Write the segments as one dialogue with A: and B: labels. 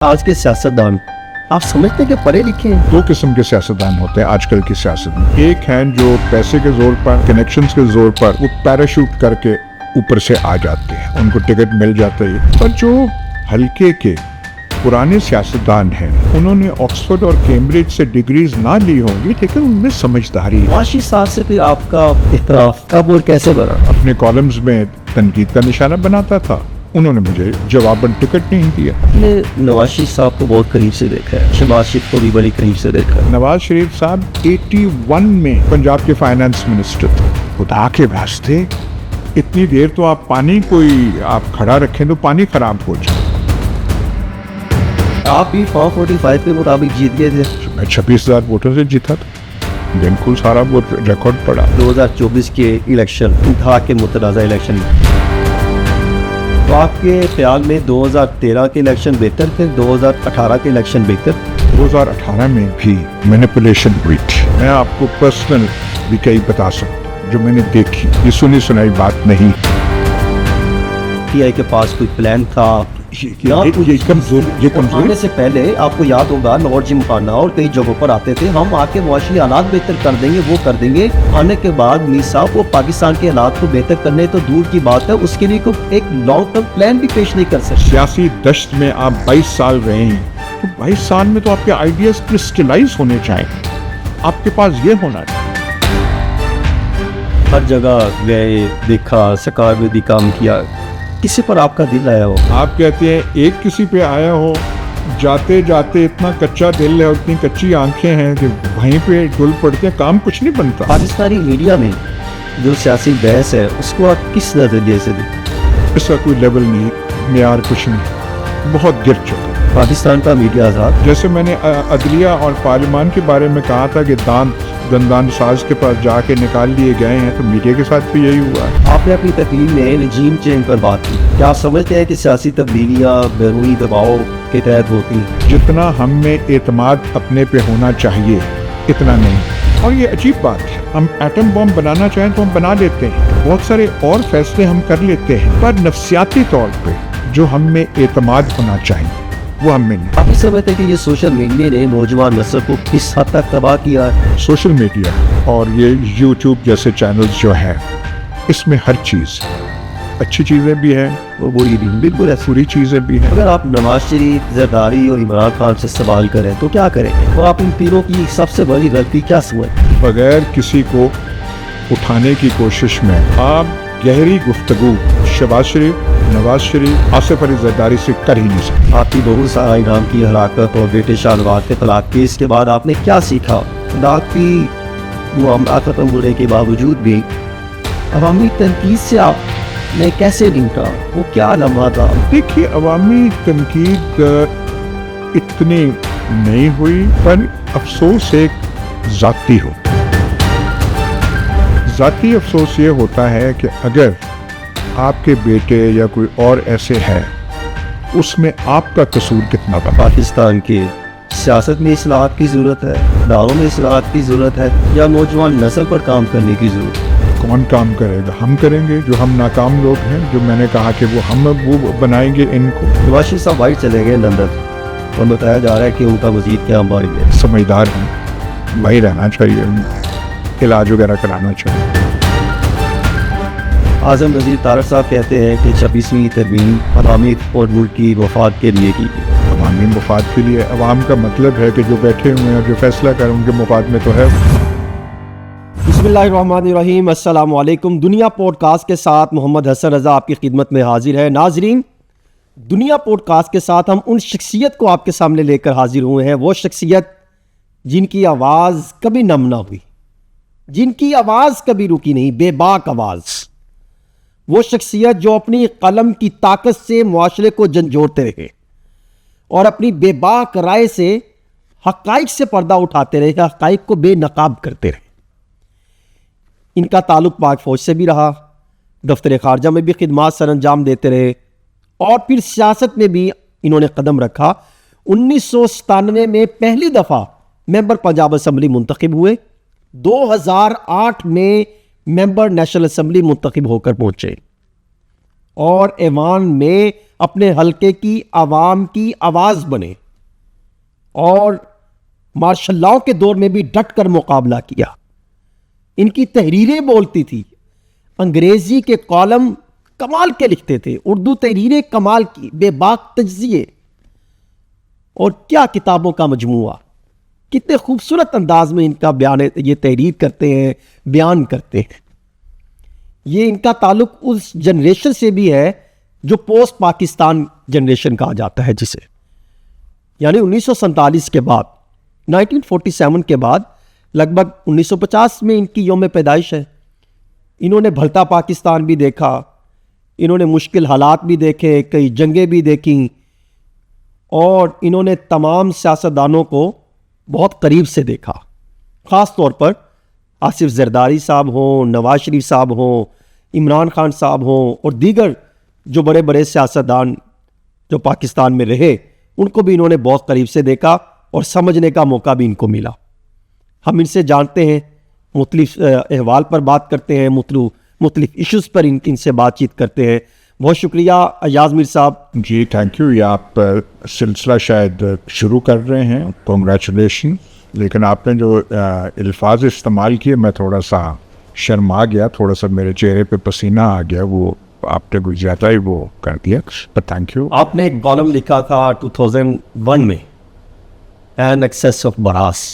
A: آج کے سیاستدان آپ سمجھتے ہیں کہ پڑھے لکھے ہیں؟
B: دو قسم کے سیاستدان ہوتے ہیں آج کل کی سیاست میں. ایک ہیں جو پیسے کے زور پر، کنیکشنز کے زور پر وہ پیراشوٹ کر کے اوپر سے آ جاتے ہیں، ان کو ٹکٹ مل جاتا ہے. پر جو ہلکے کے پرانے سیاستدان ہیں انہوں نے آکسفورڈ اور کیمبرج سے ڈگریز نہ لی ہوں گی لیکن ان میں سمجھداری ہے.
A: معاشی صاحب سے پھر آپ کا اختلاف کب اور کیسے بنا؟
B: اپنے کالمز میں تنقید کا نشانہ بناتا تھا، انہوں نے مجھے جواباً ٹکٹ نہیں دیا.
A: نے نواز شریف صاحب کو بہت قریب سے دیکھا ہے، شہباز شریف کو بھی بڑی قریب سے دیکھا ہے.
B: نواز شریف صاحب 81 میں پنجاب کے فائنانس منسٹر تھے. خدا کے واسطے اتنی دیر تو آپ پانی کوئی آپ کھڑا رکھیں تو پانی خراب ہو جائے.
A: آپ بھی فارم 45 کے مطابق جیت گئے تھے.
B: میں 26,000 ووٹوں سے جیتا تھا، بالکل سارا وہ ریکارڈ پڑا.
A: 2024 کے الیکشن انتہا کے متنازع الیکشن، تو آپ کے خیال میں 2013 کے الیکشن بہتر تھے، 2018 کے الیکشن بہتر؟
B: 2018 میں بھی مینیپولیشن ہوئی تھی. میں آپ کو پرسنل بھی کئی بتا سکتا ہوں جو میں نے دیکھی، یہ سنی سنائی بات نہیں.
A: پی آئی کے پاس کوئی پلان تھا؟
B: یہ کمزور
A: آنے سے پہلے آپ کو یاد ہوگا لاہور جمخانہ اور کئی جگہوں پر آتے تھے، ہم آ کے معاشی حالات بہتر کر دیں گے، وہ کر دیں گے. آنے کے بعد میر صاحب وہ پاکستان کے حالات کو بہتر کرنے تو دور کی بات ہے، اس کے لیے کوئی ایک لانگ ٹرم پلان بھی پیش نہیں کر سکتے.
B: سیاسی دشت میں آپ 22 سال رہے ہیں تو 22 سال میں تو آپ کے آئیڈیاز کرسٹلائز ہونے چاہیے. آپ کے پاس یہ ہونا چاہیے.
A: ہر جگہ گئے، دیکھا، سرکار میں بھی کام کیا، کسی پر آپ کا دل آیا ہو؟
B: آپ کہتے ہیں ایک کسی پہ آیا ہو، جاتے جاتے اتنا کچا دل ہے اور اتنی کچی آنکھیں ہیں کہ وہیں پہ ڈل پڑتے ہیں، کام کچھ نہیں بنتا.
A: پاکستانی میڈیا میں جو سیاسی بحث ہے اس کو آپ کس نظریے سے دیکھیں؟
B: اس کا کوئی لیول نہیں، معیار کچھ نہیں، بہت گر چکا.
A: پاکستان کا میڈیا آزاد،
B: جیسے میں نے عدلیہ اور پارلیمان کے بارے میں کہا تھا کہ دندان ساز کے پاس جا کے نکال لیے گئے ہیں، تو میڈیا کے ساتھ بھی یہی ہوا ہے.
A: آپ نے اپنی تقریر میں رجیم چینج پر بات کی. کیا آپ سمجھتے ہیں کہ سیاسی تبدیلیاں بیرونی دباؤ کے تحت ہوتی ہیں؟
B: جتنا ہم میں اعتماد اپنے پہ ہونا چاہیے اتنا نہیں. اور یہ عجیب بات ہے، ہم ایٹم بم بنانا چاہیں تو ہم بنا لیتے ہیں، بہت سارے اور فیصلے ہم کر لیتے ہیں، پر نفسیاتی طور پہ جو ہم میں اعتماد ہونا چاہیے وہ ہم میں نہیں.
A: آپ سمجھتے ہیں کہ یہ سوشل میڈیا نے نوجوان نسل کو کس حد تک تباہ کیا ہے؟
B: سوشل میڈیا اور یہ یوٹیوب جیسے چینلز جو ہے اس میں ہر چیز اچھی چیزیں بھی ہیں،
A: وہ بری بھی، بالکل ایسی.
B: بری چیزیں بھی ہیں.
A: اگر آپ نواز شریف، زرداری اور عمران خان سے سوال کریں تو کیا کریں گے؟ اور آپ ان تینوں کی سب سے بڑی غلطی کیا سمجھتے ہیں؟
B: بغیر کسی کو اٹھانے کی کوشش میں آپ گہری گفتگو شہباز شریف، نواز شریف، آصف علی زرداری سے کر ہی نہیں سکتے.
A: آپ کی بہو سارا انعام کی ہلاکت اور بیٹے شاہنواز کے طلاق کیس کے بعد آپ نے کیا سیکھا؟ طلاق کی معاملات ختم ہونے کے باوجود بھی عوامی تنقید سے آپ نے کیسے نمٹا؟ وہ کیا لمحہ تھا؟
B: دیکھیے، عوامی تنقید اتنی نہیں ہوئی، پر افسوس ایک ذاتی ہو. ذاتی افسوس یہ ہوتا ہے کہ اگر آپ کے بیٹے یا کوئی اور ایسے ہے، اس میں آپ کا قصور کتنا بڑا.
A: پاکستان کے سیاست میں اصلاحات کی ضرورت ہے، اداروں میں اصلاحات کی ضرورت ہے، یا نوجوان نسل پر کام کرنے کی ضرورت ہے؟
B: کون کام کرے گا؟ ہم کریں گے. جو ہم ناکام لوگ ہیں، جو میں نے کہا کہ وہ بنائیں گے ان کو.
A: نواز شریف صاحب باہر چلے گئے لندن اور بتایا جا رہا ہے کہ ان کا وزیر قیام باہر ہے.
B: سمجھدار ہیں، وہی رہنا چاہیے، علاج وغیرہ کرانا چاہیے.
A: اعظم وزیر طارق صاحب کہتے ہیں کہ 26ویں ترمیم عوامی اور ملک کی مفاد کے لیے کی گئی.
B: عوامی مفاد کے لیے، عوام کا مطلب ہے کہ جو بیٹھے ہوئے ہیں، جو فیصلہ کر ان کے مفاد میں تو ہے.
A: بسم اللہ الرحمن الرحیم. السلام علیکم. دنیا پوڈ کاسٹ کے ساتھ محمد حسن رضا آپ کی خدمت میں حاضر ہے. ناظرین، دنیا پوڈ کاسٹ کے ساتھ ہم ان شخصیت کو آپ کے سامنے لے کر حاضر ہوئے ہیں، وہ شخصیت جن کی آواز کبھی نم نہ ہوئی، جن کی آواز کبھی رکی نہیں، بے باک آواز. وہ شخصیت جو اپنی قلم کی طاقت سے معاشرے کو جھنجھوڑتے رہے اور اپنی بے باک رائے سے حقائق سے پردہ اٹھاتے رہے، حقائق کو بے نقاب کرتے رہے. ان کا تعلق پاک فوج سے بھی رہا، دفتر خارجہ میں بھی خدمات سر انجام دیتے رہے، اور پھر سیاست میں بھی انہوں نے قدم رکھا. 1997 میں پہلی دفعہ ممبر پنجاب اسمبلی منتخب ہوئے، 2008 میں ممبر نیشنل اسمبلی منتخب ہو کر پہنچے، اور ایوان میں اپنے حلقے کی عوام کی آواز بنے اور مارشل لاء کے دور میں بھی ڈٹ کر مقابلہ کیا. ان کی تحریریں بولتی تھی. انگریزی کے کالم کمال کے لکھتے تھے, اردو تحریریں کمال کی, بے باک تجزیے, اور کیا کتابوں کا مجموعہ. کتنے خوبصورت انداز میں ان کا بیان, یہ تحریر کرتے ہیں, بیان کرتے ہیں. یہ ان کا تعلق اس جنریشن سے بھی ہے جو پوسٹ پاکستان جنریشن کہا جاتا ہے جسے, یعنی 1947 کے بعد, 1947 کے بعد لگ بھگ 1950 میں ان کی یوم پیدائش ہے. انہوں نے بھلتا پاکستان بھی دیکھا, انہوں نے مشکل حالات بھی دیکھے, کئی جنگیں بھی دیکھیں, اور انہوں نے تمام سیاستدانوں کو بہت قریب سے دیکھا. خاص طور پر آصف زرداری صاحب ہوں, نواز شریف صاحب ہوں, عمران خان صاحب ہوں, اور دیگر جو بڑے بڑے سیاستدان جو پاکستان میں رہے, ان کو بھی انہوں نے بہت قریب سے دیکھا اور سمجھنے کا موقع بھی ان کو ملا. ہم ان سے جانتے ہیں, مختلف احوال پر بات کرتے ہیں, مختلف ایشوز پر ان سے بات چیت کرتے ہیں. بہت شکریہ ایاز میر صاحب.
B: جی تھینک یو. یہ آپ سلسلہ شاید شروع کر رہے ہیں, کنگریچولیشن. لیکن آپ نے جو الفاظ استعمال کیے میں تھوڑا سا شرما گیا, تھوڑا سا میرے چہرے پہ پسینہ آ گیا, وہ آپ نے کچھ زیادہ ہی وہ کر دیا. Thank you.
A: آپ نے ایک کالم لکھا تھا 2001 میں, این ایکسیس آف براس.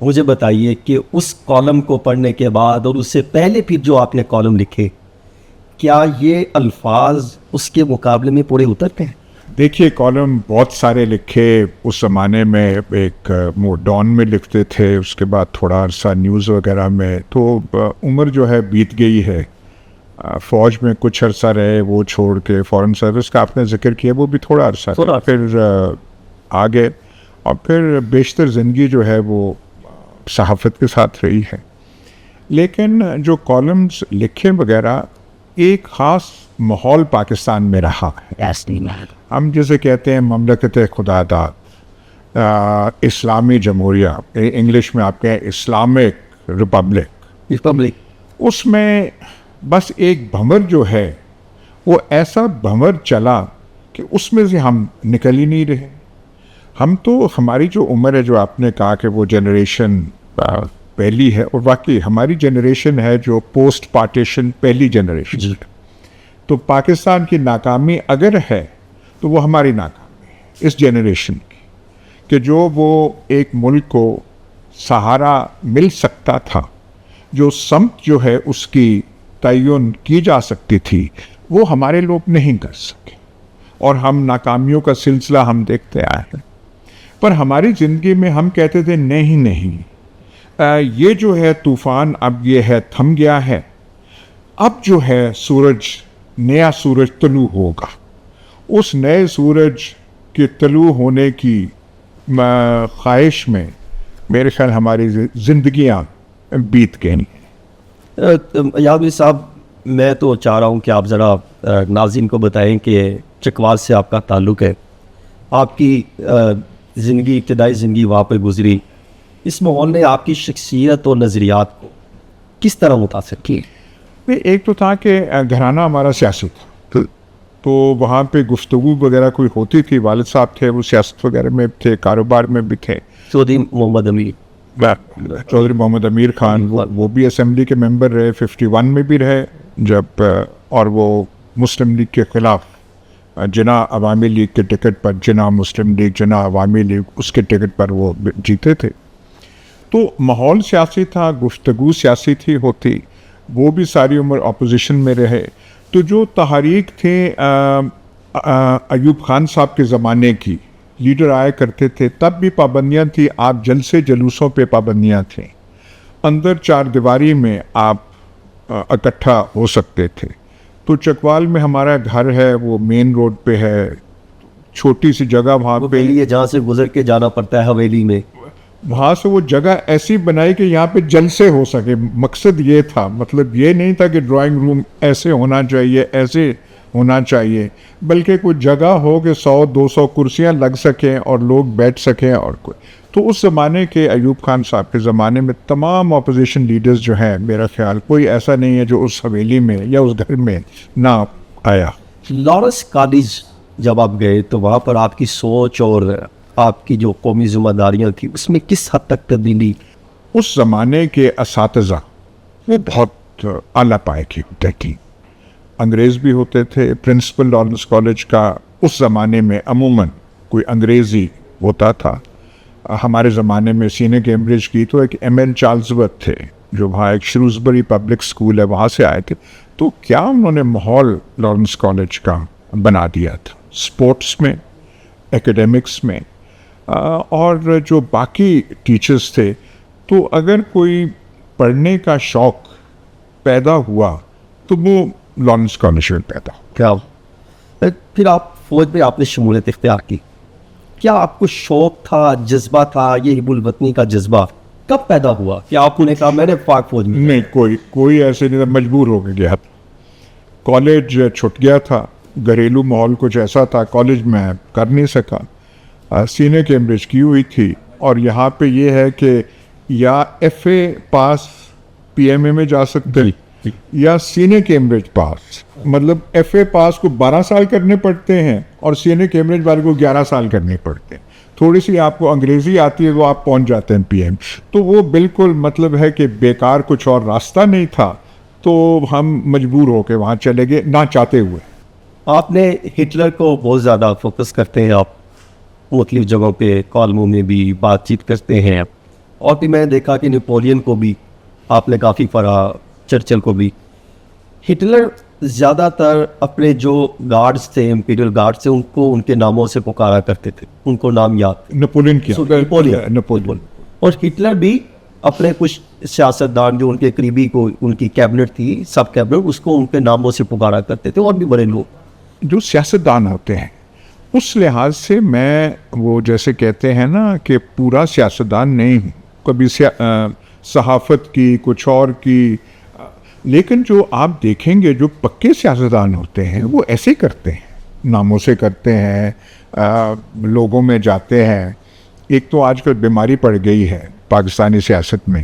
A: مجھے بتائیے کہ اس کالم کو پڑھنے کے بعد اور اس سے پہلے پھر جو آپ نے کالم لکھے, کیا یہ الفاظ اس کے مقابلے میں پورے اترتے ہیں؟
B: دیکھیے کالم بہت سارے لکھے اس زمانے میں. ایک ڈان میں لکھتے تھے, اس کے بعد تھوڑا عرصہ نیوز وغیرہ میں. تو عمر جو ہے بیت گئی ہے. فوج میں کچھ عرصہ رہے, وہ چھوڑ کے فورن سروس کا آپ نے ذکر کیا, وہ بھی تھوڑا عرصہ رہے. پھر آگے, اور پھر بیشتر زندگی جو ہے وہ صحافت کے ساتھ رہی ہے. لیکن جو کالمز لکھے وغیرہ, ایک خاص ماحول پاکستان میں رہا ہے. ہم جسے کہتے ہیں مملکت خدا داد, اسلامی جمہوریہ, انگلش میں آپ کہیں اسلامک ریپبلک. اس میں بس ایک بھنور جو ہے وہ ایسا بھنور چلا کہ اس میں سے ہم نکل ہی نہیں رہے. ہم تو, ہماری جو عمر ہے, جو آپ نے کہا کہ وہ جنریشن پہلی ہے, اور واقعی ہماری جنریشن ہے جو پوسٹ پارٹیشن پہلی جنریشن. تو پاکستان کی ناکامی اگر ہے تو وہ ہماری ناکامی ہے اس جنریشن کی, کہ جو وہ ایک ملک کو سہارا مل سکتا تھا, جو سمت جو ہے اس کی تعین کی جا سکتی تھی, وہ ہمارے لوگ نہیں کر سکے, اور ہم ناکامیوں کا سلسلہ ہم دیکھتے آئے ہیں. پر ہماری زندگی میں ہم کہتے تھے نہیں, یہ جو ہے طوفان اب یہ ہے تھم گیا ہے, اب جو ہے سورج, نیا سورج طلوع ہوگا. اس نئے سورج کے طلوع ہونے کی خواہش میں میرے خیال ہماری زندگیاں بیت گئی.
A: ایاز صاحب, میں تو چاہ رہا ہوں کہ آپ ذرا ناظرین کو بتائیں کہ چکوال سے آپ کا تعلق ہے, آپ کی زندگی, ابتدائی زندگی وہاں پہ گزری. اس ماحول نے آپ کی شخصیت اور نظریات کو کس طرح متاثر کی؟
B: ایک تو تھا کہ گھرانہ ہمارا سیاسی تھا, تو وہاں پہ گفتگو وغیرہ کوئی ہوتی تھی. والد صاحب تھے, وہ سیاست وغیرہ میں تھے, کاروبار میں بھی تھے.
A: چودھری
B: محمد امیر خان, وہ بھی اسمبلی کے ممبر رہے, 51 میں بھی رہے جب, اور وہ مسلم لیگ کے خلاف جنا عوامی لیگ کے ٹکٹ پر, جنا مسلم لیگ, جنا عوامی لیگ, اس کے ٹکٹ پر وہ جیتے تھے. تو ماحول سیاسی تھا, گفتگو سیاسی تھی ہوتی. وہ بھی ساری عمر اپوزیشن میں رہے. تو جو تحریک تھے ایوب خان صاحب کے زمانے کی, لیڈر آیا کرتے تھے, تب بھی پابندیاں تھیں. آپ جلسے جلوسوں پہ پابندیاں تھیں, اندر چار دیواری میں آپ اکٹھا ہو سکتے تھے. تو چکوال میں ہمارا گھر ہے, وہ مین روڈ پہ ہے, چھوٹی سی جگہ وہاں پہ,
A: جہاں سے گزر کے جانا پڑتا ہے حویلی میں.
B: وہاں سے وہ جگہ ایسی بنائی کہ یہاں پہ جلسے ہو سکے. مقصد یہ تھا, مطلب یہ نہیں تھا کہ ڈرائنگ روم ایسے ہونا چاہیے, ایسے ہونا چاہیے, بلکہ کوئی جگہ ہو کہ 100-200 کرسیاں لگ سکیں اور لوگ بیٹھ سکیں. اور کوئی تو اس زمانے کے ایوب خان صاحب کے زمانے میں تمام اپوزیشن لیڈرز جو ہیں, میرا خیال کوئی ایسا نہیں ہے جو اس حویلی میں یا اس گھر میں نہ آیا.
A: لارنس کالج جب آپ گئے تو وہاں پر آپ کی سوچ اور آپ کی جو قومی ذمہ داریاں تھیں اس میں کس حد تک تبدیلی؟
B: اس زمانے کے اساتذہ وہ بہت اعلیٰ پائے کی ہوتے تھیں. انگریز بھی ہوتے تھے. پرنسپل لارنس کالج کا اس زمانے میں عموماً کوئی انگریزی ہوتا تھا. ہمارے زمانے میں سینئر کیمبرج کی تو ایک ایم ایل چارلزورتھ تھے جو وہاں ایک شروزبری پبلک اسکول ہے وہاں سے آئے تھے. تو کیا انہوں نے ماحول لارنس کالج کا بنا دیا تھا اسپورٹس میں, ایکیڈیمکس میں, اور جو باقی ٹیچرز تھے. تو اگر کوئی پڑھنے کا شوق پیدا ہوا تو وہ لارنس کالج میں پیدا ہوا.
A: کیا پھر آپ فوج میں آپ نے شمولیت اختیار کی, کیا آپ کو شوق تھا, جذبہ تھا, یہ حب الوطنی کا جذبہ کب پیدا ہوا کہ آپ نے کہا میں نے پاک فوج میں؟
B: نہیں, کوئی ایسے نہیں تھا, مجبور ہو کے گیا تھا. کالج چھٹ گیا تھا, گھریلو ماحول کچھ ایسا تھا, کالج میں کر نہیں سکا. سینئر کیمبرج کی ہوئی تھی اور یہاں پہ یہ ہے کہ یا F A pass P M اے میں جا سکتے یا سینئر کیمبرج پاس. مطلب ایف اے پاس کو 12 سال کرنے پڑتے ہیں اور سینئر کیمبرج والے کو 11 سال کرنے پڑتے ہیں. تھوڑی سی آپ کو انگریزی آتی ہے تو آپ پہنچ جاتے ہیں پی ایم. تو وہ بالکل مطلب ہے کہ بیکار, کچھ اور راستہ نہیں تھا تو ہم مجبور ہو کے وہاں چلے گئے نہ چاہتے ہوئے.
A: آپ نے ہٹلر کو بہت زیادہ فوکس کرتے ہیں, آپ مختلف جگہوں پہ کالموں میں بھی بات چیت کرتے ہیں, اور بھی میں نے دیکھا کہ نیپولین کو بھی آپ نے کافی پڑھا, چرچل کو بھی. ہٹلر زیادہ تر اپنے جو گارڈز تھے, امپیریل گارڈز تھے, ان کو ان کے ناموں سے پکارا کرتے تھے, ان کو نام یاد.
B: نپولین کیا
A: نیپولین. اور ہٹلر بھی اپنے کچھ سیاستدان جو ان کے قریبی کو, ان کی کیبنٹ تھی, سب کیبنٹ, اس کو ان کے ناموں سے پکارا کرتے تھے, اور بھی بڑے لوگ.
B: جو سیاستدان ہوتے ہیں اس لحاظ سے میں وہ جیسے کہتے ہیں نا کہ پورا سیاستدان نہیں ہوں, کبھی صحافت کی, کچھ اور کی. لیکن جو آپ دیکھیں گے جو پکے سیاستدان ہوتے ہیں وہ ایسے کرتے ہیں, ناموں سے کرتے ہیں, لوگوں میں جاتے ہیں. ایک تو آج کل بیماری پڑ گئی ہے پاکستانی سیاست میں,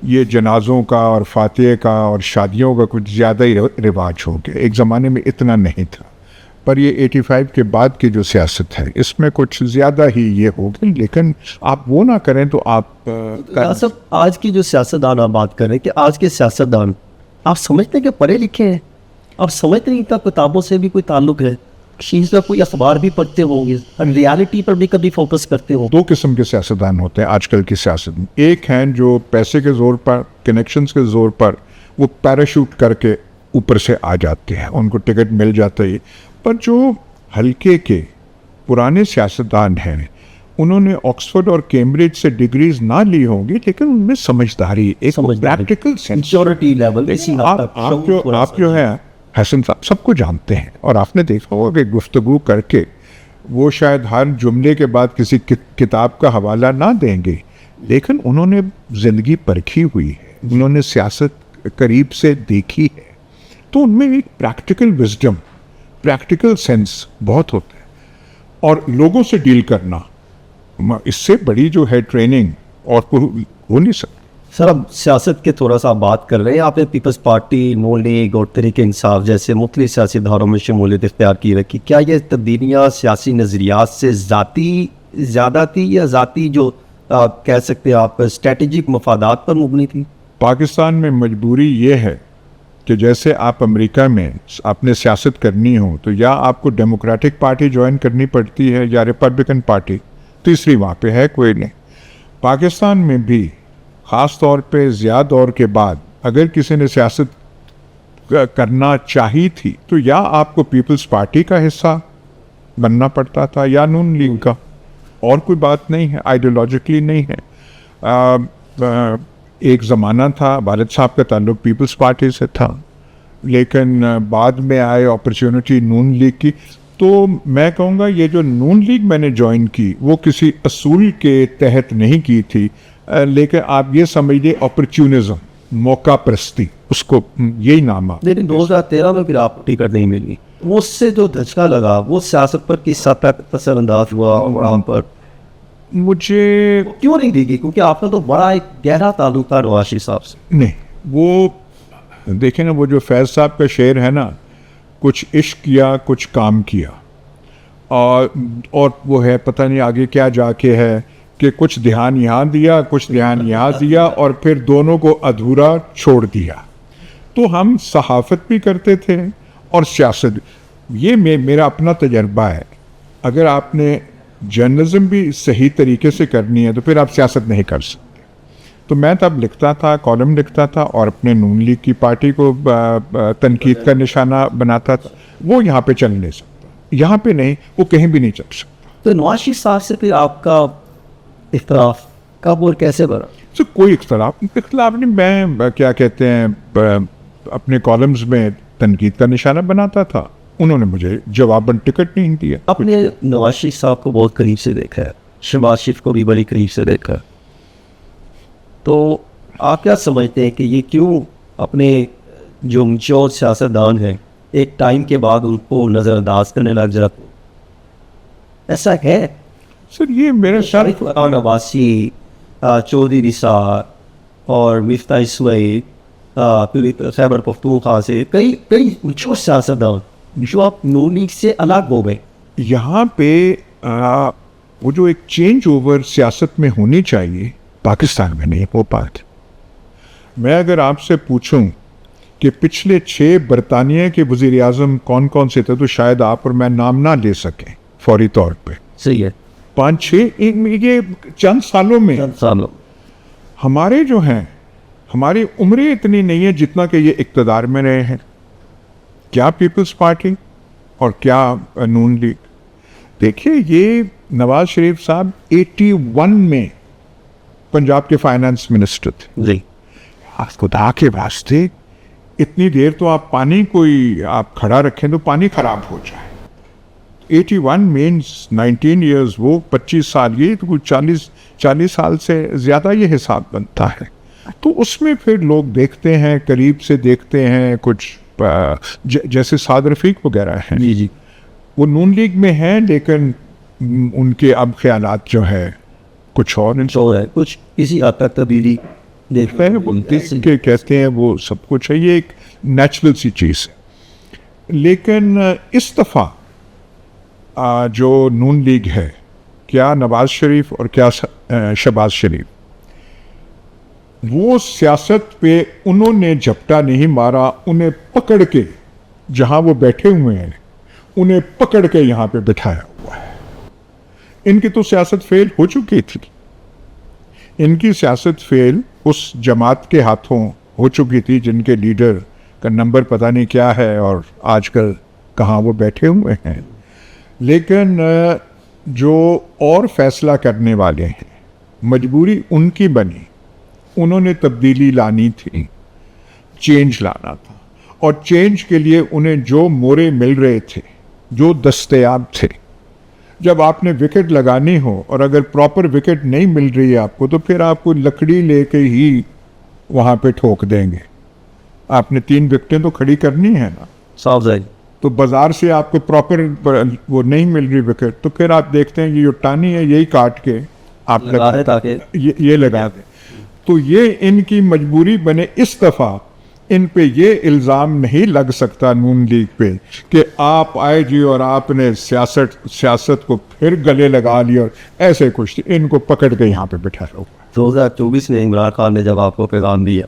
B: یہ جنازوں کا اور فاتحے کا اور شادیوں کا کچھ زیادہ ہی رواج ہو گیا. ایک زمانے میں اتنا نہیں تھا, پر یہ 85 کے بعد کی جو سیاست ہے اس میں کچھ زیادہ ہی یہ ہو گئی. لیکن آپ وہ نہ کریں تو آپ
A: آج کی جو سیاستدان آپ بات کر رہے ہیں کہ آج کے سیاستدان آپ سمجھتے ہیں کہ پڑھے لکھے ہیں؟ آپ سمجھتے ہیں کہ کتابوں سے بھی کوئی تعلق ہے, چیز کا کوئی اخبار بھی پڑھتے ہوں گے, ریالٹی پر بھی کبھی فوکس کرتے ہوں؟
B: 2 قسم کے سیاستدان ہوتے ہیں آج کل کی سیاست میں. ایک ہیں جو پیسے کے زور پر, کنیکشنز کے زور پر وہ پیراشوٹ کر کے اوپر سے آ جاتے ہیں, ان کو ٹکٹ مل جاتا ہے. پر جو ہلکے کے پرانے سیاستدان ہیں انہوں نے آکسفورڈ اور کیمبرج سے ڈگریز نہ لی ہوں گی, لیکن ان میں سمجھداری, ایک پریکٹیکل
A: سینسیورٹی لیول.
B: آپ جو ہے حسن صاحب سب کو جانتے ہیں, اور آپ نے دیکھا ہوگا کہ گفتگو کر کے وہ شاید ہر جملے کے بعد کسی کتاب کا حوالہ نہ دیں گے, لیکن انہوں نے زندگی پرکھی ہوئی ہے, انہوں نے سیاست قریب سے دیکھی ہے. تو ان میں ایک پریکٹیکل وزڈم, پریکٹیکل سینس بہت ہوتا ہے. اور لوگوں سے ڈیل کرنا, اس سے بڑی جو ہے ٹریننگ اور ہو نہیں سکتی.
A: سر اب سیاست کے تھوڑا سا بات کر رہے ہیں, آپ نے پیپلز پارٹی, نون لیگ اور تحریک انصاف جیسے مختلف سیاسی دھاروں میں شمولیت اختیار کی رکھی. کیا یہ تبدیلیاں سیاسی نظریات سے ذاتی زیادہ تھی یا ذاتی جو کہہ سکتے ہیں آپ اسٹریٹجک مفادات پر مبنی تھی؟
B: پاکستان میں مجبوری یہ ہے کہ جیسے آپ امریکہ میں آپ نے سیاست کرنی ہو تو یا آپ کو ڈیموکریٹک پارٹی جوائن کرنی پڑتی ہے یا ریپبلکن پارٹی, تیسری وہاں پہ ہے کوئی نہیں. پاکستان میں بھی خاص طور پہ ضیاء دور کے بعد اگر کسی نے سیاست کرنا چاہی تھی تو یا آپ کو پیپلز پارٹی کا حصہ بننا پڑتا تھا یا نون لیگ کا, اور کوئی بات نہیں ہے, آئیڈیولوجیکلی نہیں ہے. ایک زمانہ تھا والد صاحب کا تعلق پیپلز پارٹی سے تھا, لیکن بعد میں آئے اپرچونٹی نون لیگ کی. تو میں کہوں گا یہ جو نون لیگ میں نے جوائن کی وہ کسی اصول کے تحت نہیں کی تھی, لیکن آپ یہ سمجھیے اپرچونزم, موقع پرستی, اس کو یہی نام آ.
A: لیکن 2013 میں پھر آپ ٹکٹ نہیں ملی, اس سے جو دھچکا لگا وہ سیاست پر کس حد تک اثر انداز ہوا عوام پر؟
B: مجھے
A: کیوں نہیں دی گئی؟ کیونکہ آپ کا تو بڑا ایک گہرا تعلق تھا نواز شریف صاحب سے.
B: نہیں, وہ دیکھیں نا وہ جو فیض صاحب کا شعر ہے نا, کچھ عشق کیا کچھ کام کیا, اور وہ ہے پتہ نہیں آگے کیا جا کے ہے کہ کچھ دھیان یہاں دیا کچھ دھیان یہاں دیا اور پھر دونوں کو ادھورا چھوڑ دیا. تو ہم صحافت بھی کرتے تھے اور سیاست. یہ میرا اپنا تجربہ ہے. اگر آپ نے جرنلزم بھی صحیح طریقے سے کرنی ہے تو پھر آپ سیاست نہیں کر سکتے. تو میں تب لکھتا تھا, کالم لکھتا تھا اور اپنے نون لیگ کی پارٹی کو تنقید کا نشانہ بناتا تھا. وہ یہاں پہ چل نہیں سکتا, یہاں پہ نہیں, وہ کہیں بھی نہیں چل سکتا.
A: تو نواز شریف صاحب سے پھر آپ کا اختلاف کب اور کیسے بنا؟
B: کوئی اختلاف نہیں. میں کیا کہتے ہیں اپنے کالمز میں تنقید کا نشانہ بناتا تھا. انہوں نے مجھے جواباً ٹکٹ نہیں دیا.
A: آپ نے نواز شریف صاحب کو بہت قریب سے دیکھا ہے, شہباز شریف کو بھی بڑی قریب سے دیکھا ہے, تو آپ کیا سمجھتے ہیں کہ یہ کیوں اپنے جو میچور سیاستدان ہیں ایک ٹائم کے بعد ان کو نظر انداز کرنے لگ جاتے ہیں؟ ایسا ہے
B: سر یہ میرے خیال
A: شریف خان عباسی, چودھری نثار اور مفتاح سوید, خیبر پختونخوا سے کئی میچور سیاستدان جو آپ نون لیگ سے الگ ہو گئے.
B: یہاں پہ وہ جو ایک چینج اوور سیاست میں ہونی چاہیے پاکستان میں نہیں ہو پاتی. میں اگر آپ سے پوچھوں کہ پچھلے 6 برطانیہ کے وزیر اعظم کون کون سے تھے تو شاید آپ اور میں نام نہ لے سکیں فوری طور پہ.
A: صحیح ہے,
B: 5-6 یہ چند سالوں میں. ہمارے جو ہیں ہماری عمریں اتنی نہیں ہے جتنا کہ یہ اقتدار میں رہے ہیں. کیا پیپلز پارٹی اور کیا نون لیگ. دیکھیے یہ نواز شریف صاحب 81 میں پنجاب کے فائنانس منسٹر تھے.
A: جی
B: خدا کے واسطے اتنی دیر تو آپ پانی کوئی آپ کھڑا رکھیں تو پانی خراب ہو جائے. 81 مینس 19 ایئرز, وہ 25 سال, یہ تو کچھ 40 سال سے زیادہ یہ حساب بنتا ہے. تو اس میں پھر لوگ دیکھتے ہیں, قریب سے دیکھتے ہیں, کچھ جیسے سعد رفیق وغیرہ ہیں.
A: جی جی,
B: وہ نون لیگ میں ہیں لیکن ان کے اب خیالات جو ہے کچھ اور
A: کچھ کسی حد تک تبدیلی
B: دیکھتے ہیں, وہ دیکھ کے کہتے ہیں وہ سب کچھ ہے. یہ ایک نیچرل سی چیز ہے. لیکن اس دفعہ جو نون لیگ ہے, کیا نواز شریف اور کیا شہباز شریف, وہ سیاست پہ انہوں نے جھپٹا نہیں مارا. انہیں پکڑ کے جہاں وہ بیٹھے ہوئے ہیں انہیں پکڑ کے یہاں پہ بٹھایا ہوا ہے. ان کی تو سیاست فیل ہو چکی تھی. ان کی سیاست فیل اس جماعت کے ہاتھوں ہو چکی تھی جن کے لیڈر کا نمبر پتہ نہیں کیا ہے اور آج کل کہاں وہ بیٹھے ہوئے ہیں. لیکن جو اور فیصلہ کرنے والے ہیں مجبوری ان کی بنی. انہوں نے تبدیلی لانی تھی, چینج لانا تھا, اور چینج کے لیے انہیں جو مورے مل رہے تھے, جو دستیاب تھے, جب آپ نے وکٹ لگانی ہو اور اگر پراپر وکٹ نہیں مل رہی ہے آپ کو تو پھر آپ کو لکڑی لے کے ہی وہاں پہ ٹھوک دیں گے. آپ نے 3 وکٹیں تو کھڑی کرنی ہے نا
A: صاحب صحیح.
B: تو بازار سے آپ کو پراپر وہ نہیں مل رہی وکٹ تو پھر آپ دیکھتے ہیں یہ ٹانی ہے یہی کاٹ کے آپ
A: لگا دیں تاکہ
B: یہ لگا دیں. تو یہ ان کی مجبوری بنے. اس دفعہ ان پہ یہ الزام نہیں لگ سکتا نون لیگ پہ کہ آپ آئے جی اور آپ نے سیاست کو پھر گلے لگا لیا اور ایسے کچھ. ان کو پکڑ کے یہاں پہ بٹھایا ہوا.
A: 2024 میں عمران خان نے جب آپ کو پیغام دیا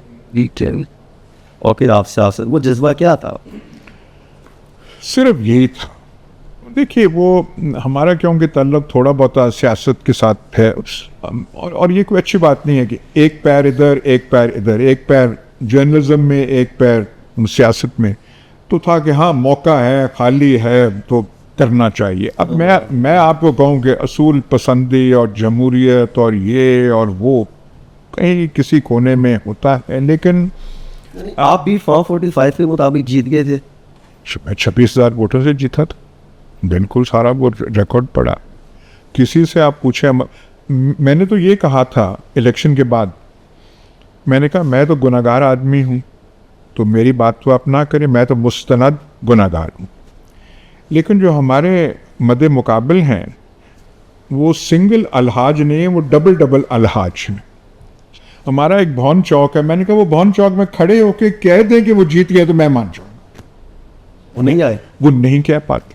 A: اور پھر آپ سیاست, وہ جذبہ کیا تھا؟
B: صرف یہی تھا. دیکھیے وہ ہمارا کیونکہ تعلق تھوڑا بہت سیاست کے ساتھ ہے اور یہ کوئی اچھی بات نہیں ہے کہ ایک پیر ادھر ایک پیر ادھر, ایک پیر جرنلزم میں ایک پیر سیاست میں. تو تھا کہ ہاں موقع ہے, خالی ہے تو کرنا چاہیے. اب میں آپ کو کہوں کہ اصول پسندی اور جمہوریت اور یہ اور وہ کہیں کسی کونے میں ہوتا ہے. لیکن
A: آپ بھی 445 کے مطابق جیت گئے تھے.
B: میں 26,000 ووٹوں سے جیتا تھا, بالکل سارا وہ ریکارڈ پڑا. کسی سے آپ پوچھیں, میں نے تو یہ کہا تھا الیکشن کے بعد, میں نے کہا میں تو گناہگار آدمی ہوں تو میری بات تو آپ نہ کریں, میں تو مستند گناہگار ہوں. لیکن جو ہمارے مد مقابل ہیں وہ سنگل الحاج نہیں ہیں, وہ ڈبل الحاج ہیں. ہمارا ایک بھون چوک ہے, میں نے کہا وہ بھون چوک میں کھڑے ہو کے کہہ دیں کہ وہ جیت گئے تو میں مان جاؤں.
A: وہ نہیں آئے,
B: وہ نہیں کہہ پاتے.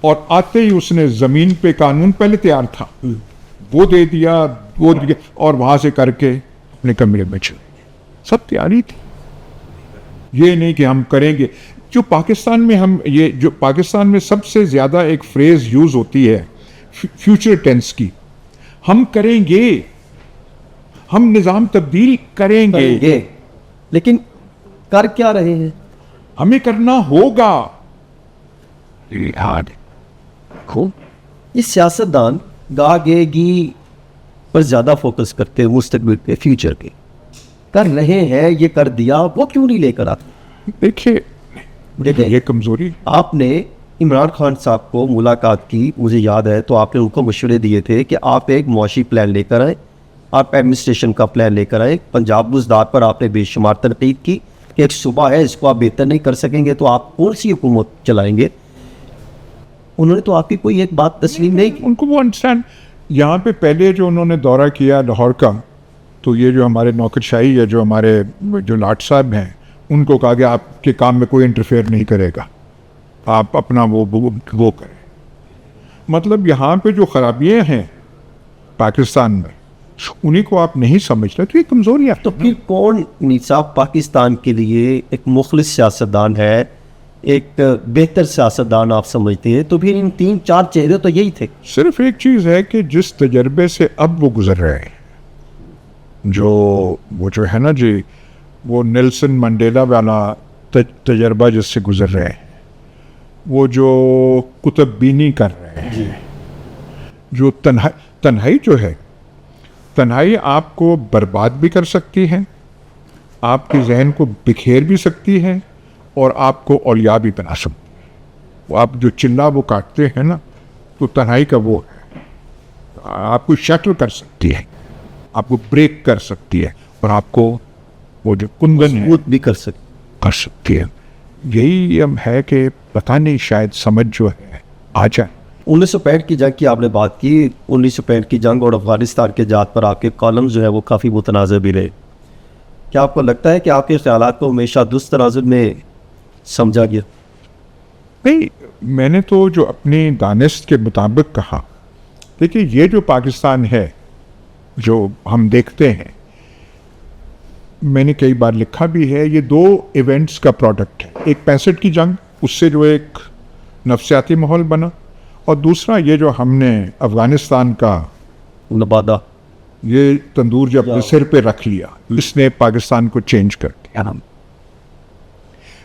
B: اور آتے ہی اس نے زمین پہ قانون پہلے تیار تھا وہ دے دیا اور وہاں سے کر کے اپنے کمرے میں چلے گئے. سب تیاری تھی. یہ نہیں کہ ہم کریں گے. جو پاکستان میں سب سے زیادہ ایک فریز یوز ہوتی ہے فیوچر ٹینس کی, ہم کریں گے, ہم نظام تبدیل کریں گے,
A: لیکن کر کیا رہے ہیں؟
B: ہمیں کرنا ہوگا.
A: یہ سیاستدان گاگی پر زیادہ فوکس کرتے ہیں مستقبل پہ, فیوچر کے. کر رہے ہیں, یہ کر دیا, وہ کیوں نہیں لے کر آتے؟
B: دیکھیے یہ کمزوری.
A: آپ نے عمران خان صاحب کو ملاقات کی, مجھے یاد ہے, تو آپ نے ان کو مشورے دیے تھے کہ آپ ایک معاشی پلان لے کر آئیں, آپ ایڈمنسٹریشن کا پلان لے کر آئیں. پنجاب بزدار پر آپ نے بے شمار تنقید کی کہ ایک صوبہ ہے, اس کو آپ بہتر نہیں کر سکیں گے تو آپ کون سی حکومت چلائیں گے. انہوں نے تو آپ کی کوئی ایک بات تسلیم نہیں کی.
B: ان کو وہ انڈرسٹینڈ. یہاں پہ پہلے جو انہوں نے دورہ کیا لاہور کا, تو یہ جو ہمارے نوکرشاہی ہے, جو ہمارے جو لاٹ صاحب ہیں, ان کو کہا کہ آپ کے کام میں کوئی انٹرفیئر نہیں کرے گا, آپ اپنا وہ کریں. مطلب یہاں پہ جو خرابیاں ہیں پاکستان میں, انہیں کو آپ نہیں سمجھتے, تو یہ کمزوریاں.
A: تو پھر کون صاحب پاکستان کے لیے ایک مخلص سیاستدان ہے, ایک بہتر سیاستدان آپ سمجھتے ہیں؟ تو پھر ان 3-4 چہرے تو یہی تھے.
B: صرف ایک چیز ہے کہ جس تجربے سے اب وہ گزر رہے ہیں, جو ہے نا جی, وہ نیلسن منڈیلا والا تجربہ جس سے گزر رہے ہیں, وہ جو کتب بینی کر رہے ہیں, جو تنہائی جو ہے, تنہائی آپ کو برباد بھی کر سکتی ہے, آپ کے ذہن کو بکھیر بھی سکتی ہے, اور آپ کو اولیاء بھی بنا سکتی ہے. وہ آپ جو چلا وہ کاٹتے ہیں نا, تو تنہائی کا وہ ہے, آپ کو شٹل کر سکتی ہے, آپ کو بریک کر سکتی ہے, اور آپ کو وہ جو کندن ہے
A: بھی کر
B: سکتی ہے. یہی ہے کہ پتہ نہیں, شاید سمجھ جو ہے آ جائے.
A: 1965 کی جنگ کی آپ نے بات کی. 1965 کی جنگ اور افغانستان کے جہاد پر آپ کے کالم جو ہے وہ کافی متنازع بھی رہے. کیا آپ کو لگتا ہے کہ آپ کے خیالات کو ہمیشہ درست تناظر میں سمجھا گیا؟
B: نہیں, میں نے تو جو اپنی دانست کے مطابق کہا. دیکھیے یہ جو پاکستان ہے جو ہم دیکھتے ہیں, میں نے کئی بار لکھا بھی ہے, یہ 2 ایونٹس کا پروڈکٹ ہے. ایک 65 کی جنگ, اس سے جو ایک نفسیاتی ماحول بنا, اور دوسرا یہ جو ہم نے افغانستان کا
A: نبادہ,
B: یہ تندور جو اپنے سر پہ رکھ لیا, اس نے پاکستان کو چینج کر دیا.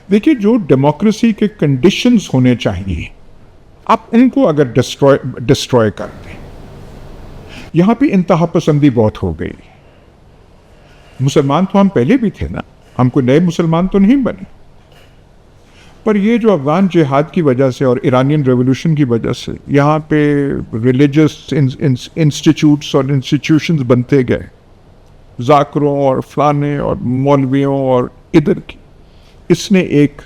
B: دیکھیے جو ڈیموکریسی کے کنڈیشنز ہونے چاہیے, آپ ان کو اگر ڈسٹروائے کر دیں. یہاں پہ انتہا پسندی بہت ہو گئی. مسلمان تو ہم پہلے بھی تھے نا, ہم کوئی نئے مسلمان تو نہیں بنے, پر یہ جو افغان جہاد کی وجہ سے اور ایرانین ریولوشن کی وجہ سے یہاں پہ ریلیجس انسٹیٹیوٹس اور انسٹیٹیوشنز بنتے گئے, ذاکروں اور فلانے اور مولویوں اور ادھر کی, اس نے ایک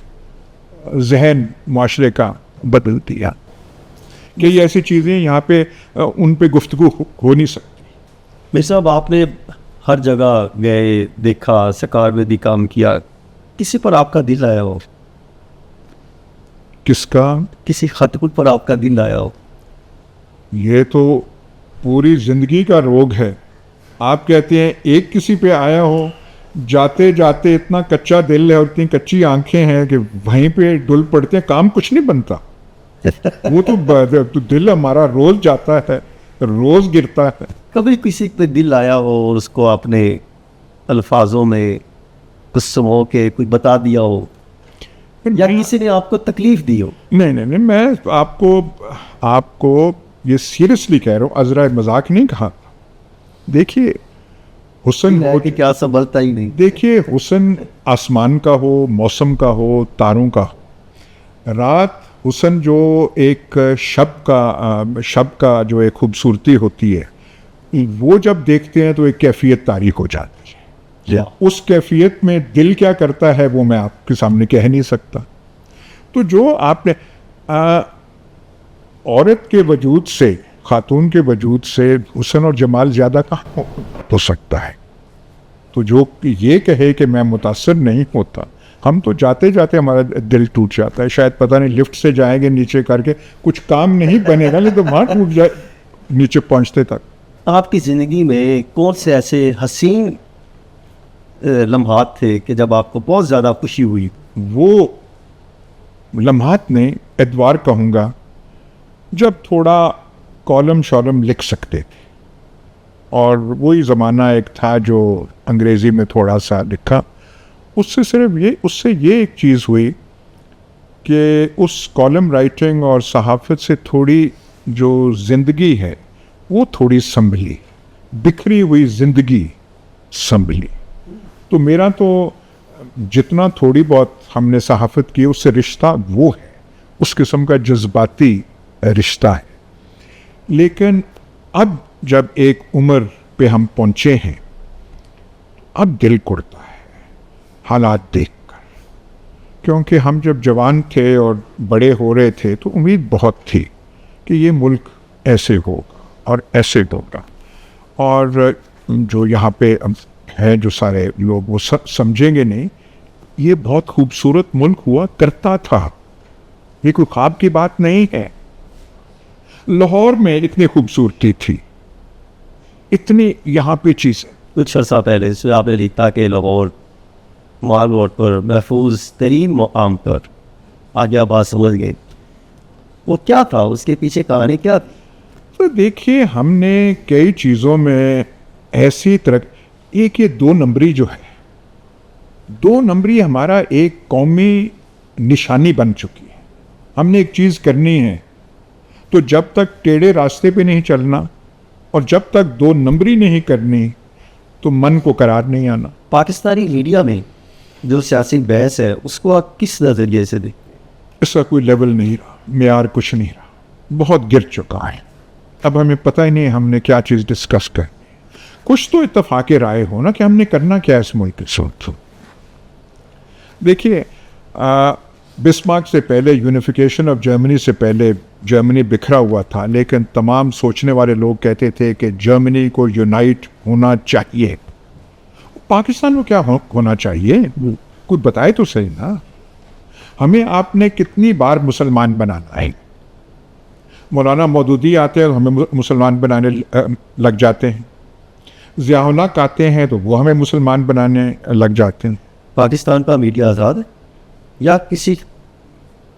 B: ذہن معاشرے کا بدل دیا کہ یہ ایسی چیزیں یہاں پہ ان پہ گفتگو ہو نہیں سکتی.
A: میرے صاحب, آپ نے ہر جگہ گئے, دیکھا, سرکار میں بھی کام کیا, کسی پر آپ کا دل آیا ہو؟
B: کس کا؟
A: کسی خطب پر آپ کا دل آیا ہو؟
B: یہ تو پوری زندگی کا روگ ہے. آپ کہتے ہیں ایک کسی پہ آیا ہو, جاتے جاتے اتنا کچا دل ہے اور اتنی کچی آنکھیں ہیں کہ وہیں پہ ڈل پڑتے ہیں, کام کچھ نہیں بنتا. وہ تو دل ہمارا روز جاتا ہے, روز گرتا ہے.
A: کبھی کسی پہ دل آیا ہو اور اس کو آپ نے الفاظوں میں کچھ سمو کے کوئی بتا دیا ہو, یا کسی نے آپ کو تکلیف دی ہو؟
B: نہیں, میں آپ کو یہ سیریسلی کہہ رہا ہوں, عذرا مذاق نہیں کہا. دیکھیے حسن ہو
A: کہ کیا سنبھلتا ہی نہیں.
B: دیکھیے حسن آسمان کا ہو, موسم کا ہو, تاروں کا ہو. رات حسن جو ایک شب کا جو ایک خوبصورتی ہوتی ہے, وہ جب دیکھتے ہیں تو ایک کیفیت تاریک ہو جاتی ہے. اس کیفیت میں دل کیا کرتا ہے وہ میں آپ کے سامنے کہہ نہیں سکتا. تو جو آپ نے عورت کے وجود سے, خاتون کے وجود سے حسن اور جمال زیادہ کہاں ہو سکتا ہے. تو جو یہ کہے کہ میں متاثر نہیں ہوتا, ہم تو جاتے جاتے ہمارا دل ٹوٹ جاتا ہے. شاید پتہ نہیں لفٹ سے جائیں گے نیچے کر کے کچھ کام نہیں بنے گا, نہیں تو وہاں ٹوٹ جائے نیچے پہنچتے تک.
A: آپ کی زندگی میں کون سے ایسے حسین لمحات تھے کہ جب آپ کو بہت زیادہ خوشی ہوئی؟
B: وہ لمحات نے اتوار کہوں گا جب تھوڑا کالم شالم لکھ سکتے تھے, اور وہی زمانہ ایک تھا جو انگریزی میں تھوڑا سا لکھا. اس سے یہ ایک چیز ہوئی کہ اس کالم رائٹنگ اور صحافت سے تھوڑی جو زندگی ہے وہ تھوڑی سنبھلی, بکھری ہوئی زندگی سنبھلی. تو میرا تو جتنا تھوڑی بہت ہم نے صحافت کی اس سے رشتہ وہ ہے, اس قسم کا جذباتی رشتہ ہے. لیکن اب جب ایک عمر پہ ہم پہنچے ہیں, اب دل کڑتا ہے حالات دیکھ کر, کیونکہ ہم جب جوان تھے اور بڑے ہو رہے تھے تو امید بہت تھی کہ یہ ملک ایسے ہوگا اور ایسے ہوگا, اور جو یہاں پہ ہیں جو سارے لوگ وہ سمجھیں گے نہیں, یہ بہت خوبصورت ملک ہوا کرتا تھا, یہ کوئی خواب کی بات نہیں ہے. لاہور میں اتنی خوبصورتی تھی, اتنی یہاں پہ چیزیں.
A: کچھ عرصہ پہلے سے آپ نے لکھا کہ لاہور مال روڈ پر محفوظ ترین مقام پر آج آپ بات سمجھ گئے, وہ کیا تھا, اس کے پیچھے کہانی کیا تھی؟
B: تو دیکھیے ہم نے کئی چیزوں میں ایسی ایک یہ 2 نمبری جو ہے, 2 نمبری ہمارا ایک قومی نشانی بن چکی ہے. ہم نے ایک چیز کرنی ہے تو جب تک ٹیڑھے راستے پہ نہیں چلنا اور جب تک 2 نمبری نہیں کرنی تو من کو قرار نہیں آنا.
A: پاکستانی میڈیا میں جو سیاسی بحث ہے اس کو آپ کس نظریے سے دیکھیں؟
B: اس کا کوئی لیول نہیں رہا, معیار کچھ نہیں رہا, بہت گر چکا ہے. اب ہمیں پتہ ہی نہیں ہم نے کیا چیز ڈسکس کرنی. کچھ تو اتفاق رائے ہو نا کہ ہم نے کرنا کیا اس ملک کے ساتھ. دیکھیے بسمارک سے پہلے, یونیفیکیشن آف جرمنی سے پہلے جرمنی بکھرا ہوا تھا, لیکن تمام سوچنے والے لوگ کہتے تھے کہ جرمنی کو یونائٹ ہونا چاہیے. پاکستان کو کیا ہونا چاہیے, کوئی بتائے تو صحیح نا. ہمیں آپ نے کتنی بار مسلمان بنانا ہے. مولانا مودودی آتے ہیں تو ہمیں مسلمان بنانے لگ جاتے ہیں, ضیاء الحق آتے ہیں تو وہ ہمیں مسلمان بنانے لگ جاتے ہیں.
A: پاکستان کا میڈیا آزاد ہے یا کسی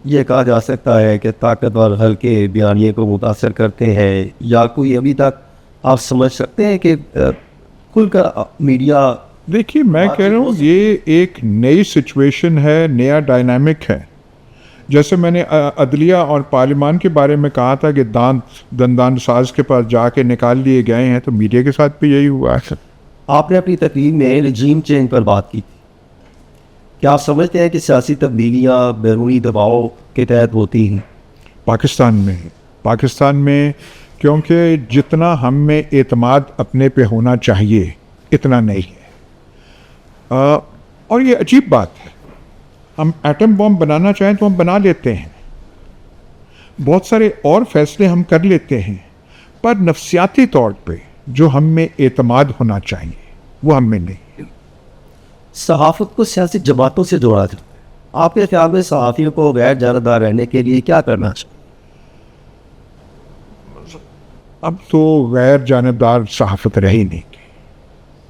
A: یہ کہا جا سکتا ہے کہ طاقتور ہلکے بیانیے کو متاثر کرتے ہیں, یا کوئی ابھی تک آپ سمجھ سکتے ہیں کہ کھل کر میڈیا؟
B: دیکھیے میں کہہ رہا ہوں یہ ایک نئی سچویشن ہے, نیا ڈائنامک ہے. جیسے میں نے عدلیہ اور پارلیمان کے بارے میں کہا تھا کہ دندان ساز کے پاس جا کے نکال لیے گئے ہیں, تو میڈیا کے ساتھ بھی یہی ہوا ہے.
A: آپ نے اپنی تقریر میں رجیم چینج پر بات کی تھی. کیا آپ سمجھتے ہیں کہ سیاسی تبدیلیاں بیرونی دباؤ کے تحت ہوتی ہیں؟
B: پاکستان میں کیونکہ جتنا ہم میں اعتماد اپنے پہ ہونا چاہیے اتنا نہیں ہے. اور یہ عجیب بات ہے, ہم ایٹم بم بنانا چاہیں تو ہم بنا لیتے ہیں, بہت سارے اور فیصلے ہم کر لیتے ہیں, پر نفسیاتی طور پہ جو ہم میں اعتماد ہونا چاہیے وہ ہم میں نہیں.
A: صحافت کو سیاسی جماعتوں سے جوڑا جاتا ہے. آپ کے خیال میں صحافیوں کو غیر جانبدار رہنے کے لیے کیا کرنا چاہیے؟
B: اب تو غیر جانبدار صحافت رہی نہیں.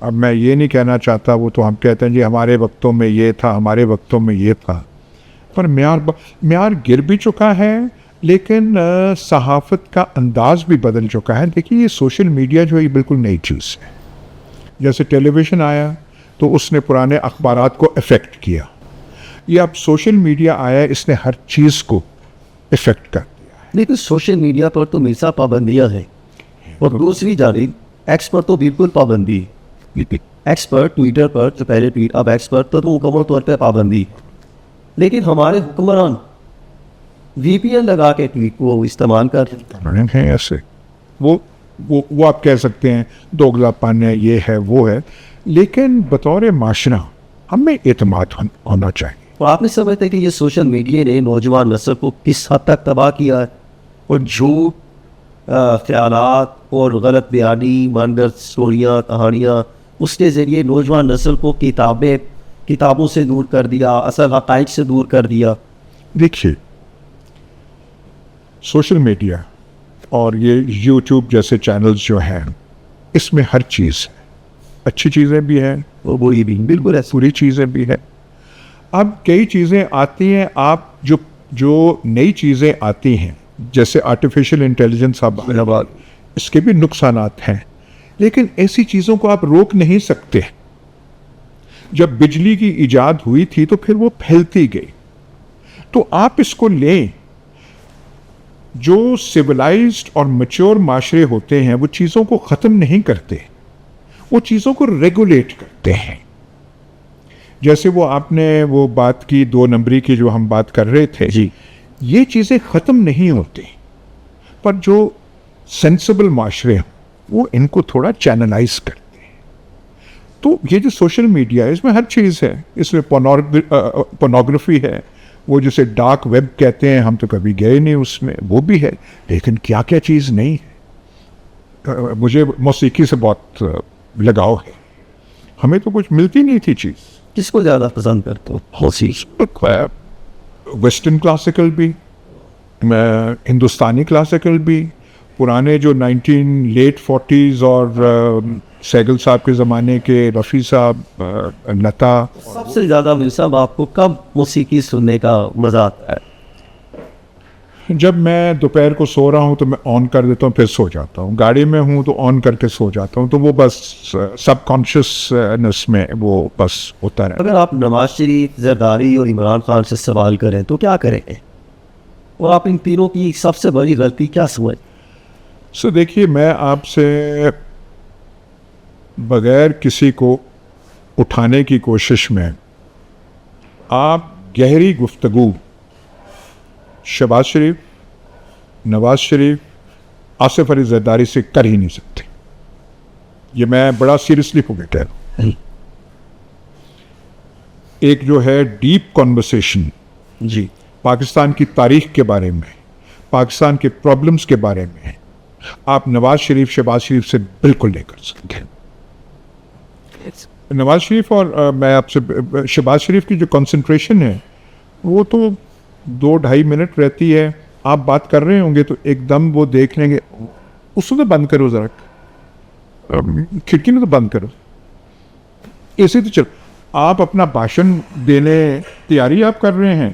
B: اب میں یہ نہیں کہنا چاہتا, وہ تو ہم کہتے ہیں جی ہمارے وقتوں میں یہ تھا, ہمارے وقتوں میں یہ تھا, پر معیار گر بھی چکا ہے, لیکن صحافت کا انداز بھی بدل چکا ہے. دیکھیے یہ سوشل میڈیا جو ہے یہ بالکل نئی چیز ہے. جیسے ٹیلی ویژن آیا تو اس نے پرانے اخبارات کو افیکٹ کیا, یہ اب سوشل میڈیا آیا اس نے ہر چیز کو افیکٹ کر دیا.
A: لیکن سوشل میڈیا پر تو ہمیشہ پابندیاں ہیں, اور دوسری جانب ایکس پر تو بالکل پابندی ہے. ایکس پر ٹویٹر پر جو پہلے ٹویٹ, اب ایکس پر تو مکمل طور پہ پابندی ہے. لیکن ہمارے حکمران وی پی این لگا کے ٹویٹ کو استعمال کر رہے
B: ہیں. ایسے وہ آپ کہہ سکتے ہیں دوگلا پن ہے, یہ ہے وہ ہے, لیکن بطور معاشرہ ہمیں اعتماد ہونا چاہیے.
A: اور آپ نے سمجھتے کہ یہ سوشل میڈیا نے نوجوان نسل کو کس حد تک تباہ کیا ہے, اور جھوٹ خیالات اور غلط بیانی, من گھڑت اسٹوریاں, کہانیاں, اس کے ذریعے نوجوان نسل کو کتابوں سے دور کر دیا, اصل حقائق سے دور کر دیا.
B: دیکھیے سوشل میڈیا اور یہ یوٹیوب جیسے چینلز جو ہیں اس میں ہر چیز ہے, اچھی چیزیں بھی ہیں
A: اور وہی بھی بالکل ایسا.
B: بری چیزیں بھی ہیں. اب کئی چیزیں آتی ہیں, آپ جو نئی چیزیں آتی ہیں جیسے آرٹیفیشیل انٹیلیجنس, اب اس کے بھی نقصانات ہیں, لیکن ایسی چیزوں کو آپ روک نہیں سکتے. جب بجلی کی ایجاد ہوئی تھی تو پھر وہ پھیلتی گئی, تو آپ اس کو لیں. جو سویلائزڈ اور میچور معاشرے ہوتے ہیں وہ چیزوں کو ختم نہیں کرتے, وہ چیزوں کو ریگولیٹ کرتے ہیں. جیسے وہ آپ نے وہ بات کی 2 نمبری کی جو ہم بات کر رہے تھے,
A: جی,
B: یہ چیزیں ختم نہیں ہوتی, پر جو سینسیبل معاشرے ہیں وہ ان کو تھوڑا چینلائز کرتے ہیں. تو یہ جو سوشل میڈیا ہے اس میں ہر چیز ہے, اس میں پورنوگرافی ہے, وہ جسے ڈارک ویب کہتے ہیں, ہم تو کبھی گئے نہیں اس میں, وہ بھی ہے, لیکن کیا کیا چیز نہیں ہے. مجھے موسیقی سے بہت لگاؤ ہے, ہمیں تو کچھ ملتی نہیں تھی چیز.
A: کس کو زیادہ پسند کرتے ہو؟
B: ویسٹرن کلاسیکل بھی, ہندوستانی کلاسیکل بھی, پرانے جو 1940s اور سیگل صاحب کے زمانے کے, رفیع صاحب, لتا.
A: سب سے زیادہ میر صاحب آپ کو کب موسیقی سننے کا مزہ آتا ہے؟
B: جب میں دوپہر کو سو رہا ہوں تو میں آن کر دیتا ہوں, پھر سو جاتا ہوں. گاڑی میں ہوں تو آن کر کے سو جاتا ہوں, تو وہ بس سب کانشیسنس میں وہ بس ہوتا رہتا.
A: اگر آپ نواز شریف, زرداری اور عمران خان سے سوال کریں تو کیا کریں گے, اور آپ ان تینوں کی سب سے بڑی غلطی کیا سمجھ؟
B: دیکھیے میں آپ سے بغیر کسی کو اٹھانے کی کوشش میں آپ گہری گفتگو شہباز شریف, نواز شریف, آصف علی زرداری سے کر ہی نہیں سکتے. یہ میں بڑا سیریسلی کو کہہ رہا ہوں. ایک جو ہے ڈیپ کانورسیشن
A: جی,
B: پاکستان کی تاریخ کے بارے میں, پاکستان کے پرابلمز کے بارے میں, آپ نواز شریف, شہباز شریف سے بالکل نہیں کر سکتے. نواز شریف اور میں آپ سے, شہباز شریف کی جو کنسنٹریشن ہے وہ تو 2-2.5 منٹ رہتی ہے. آپ بات کر رہے ہوں گے تو ایک دم وہ دیکھ لیں گے, اس کو تو بند کرو ذرا, کھڑکی میں تو بند کرو, ایسے تو چلو. آپ اپنا بھاشن دینے تیاری آپ کر رہے ہیں,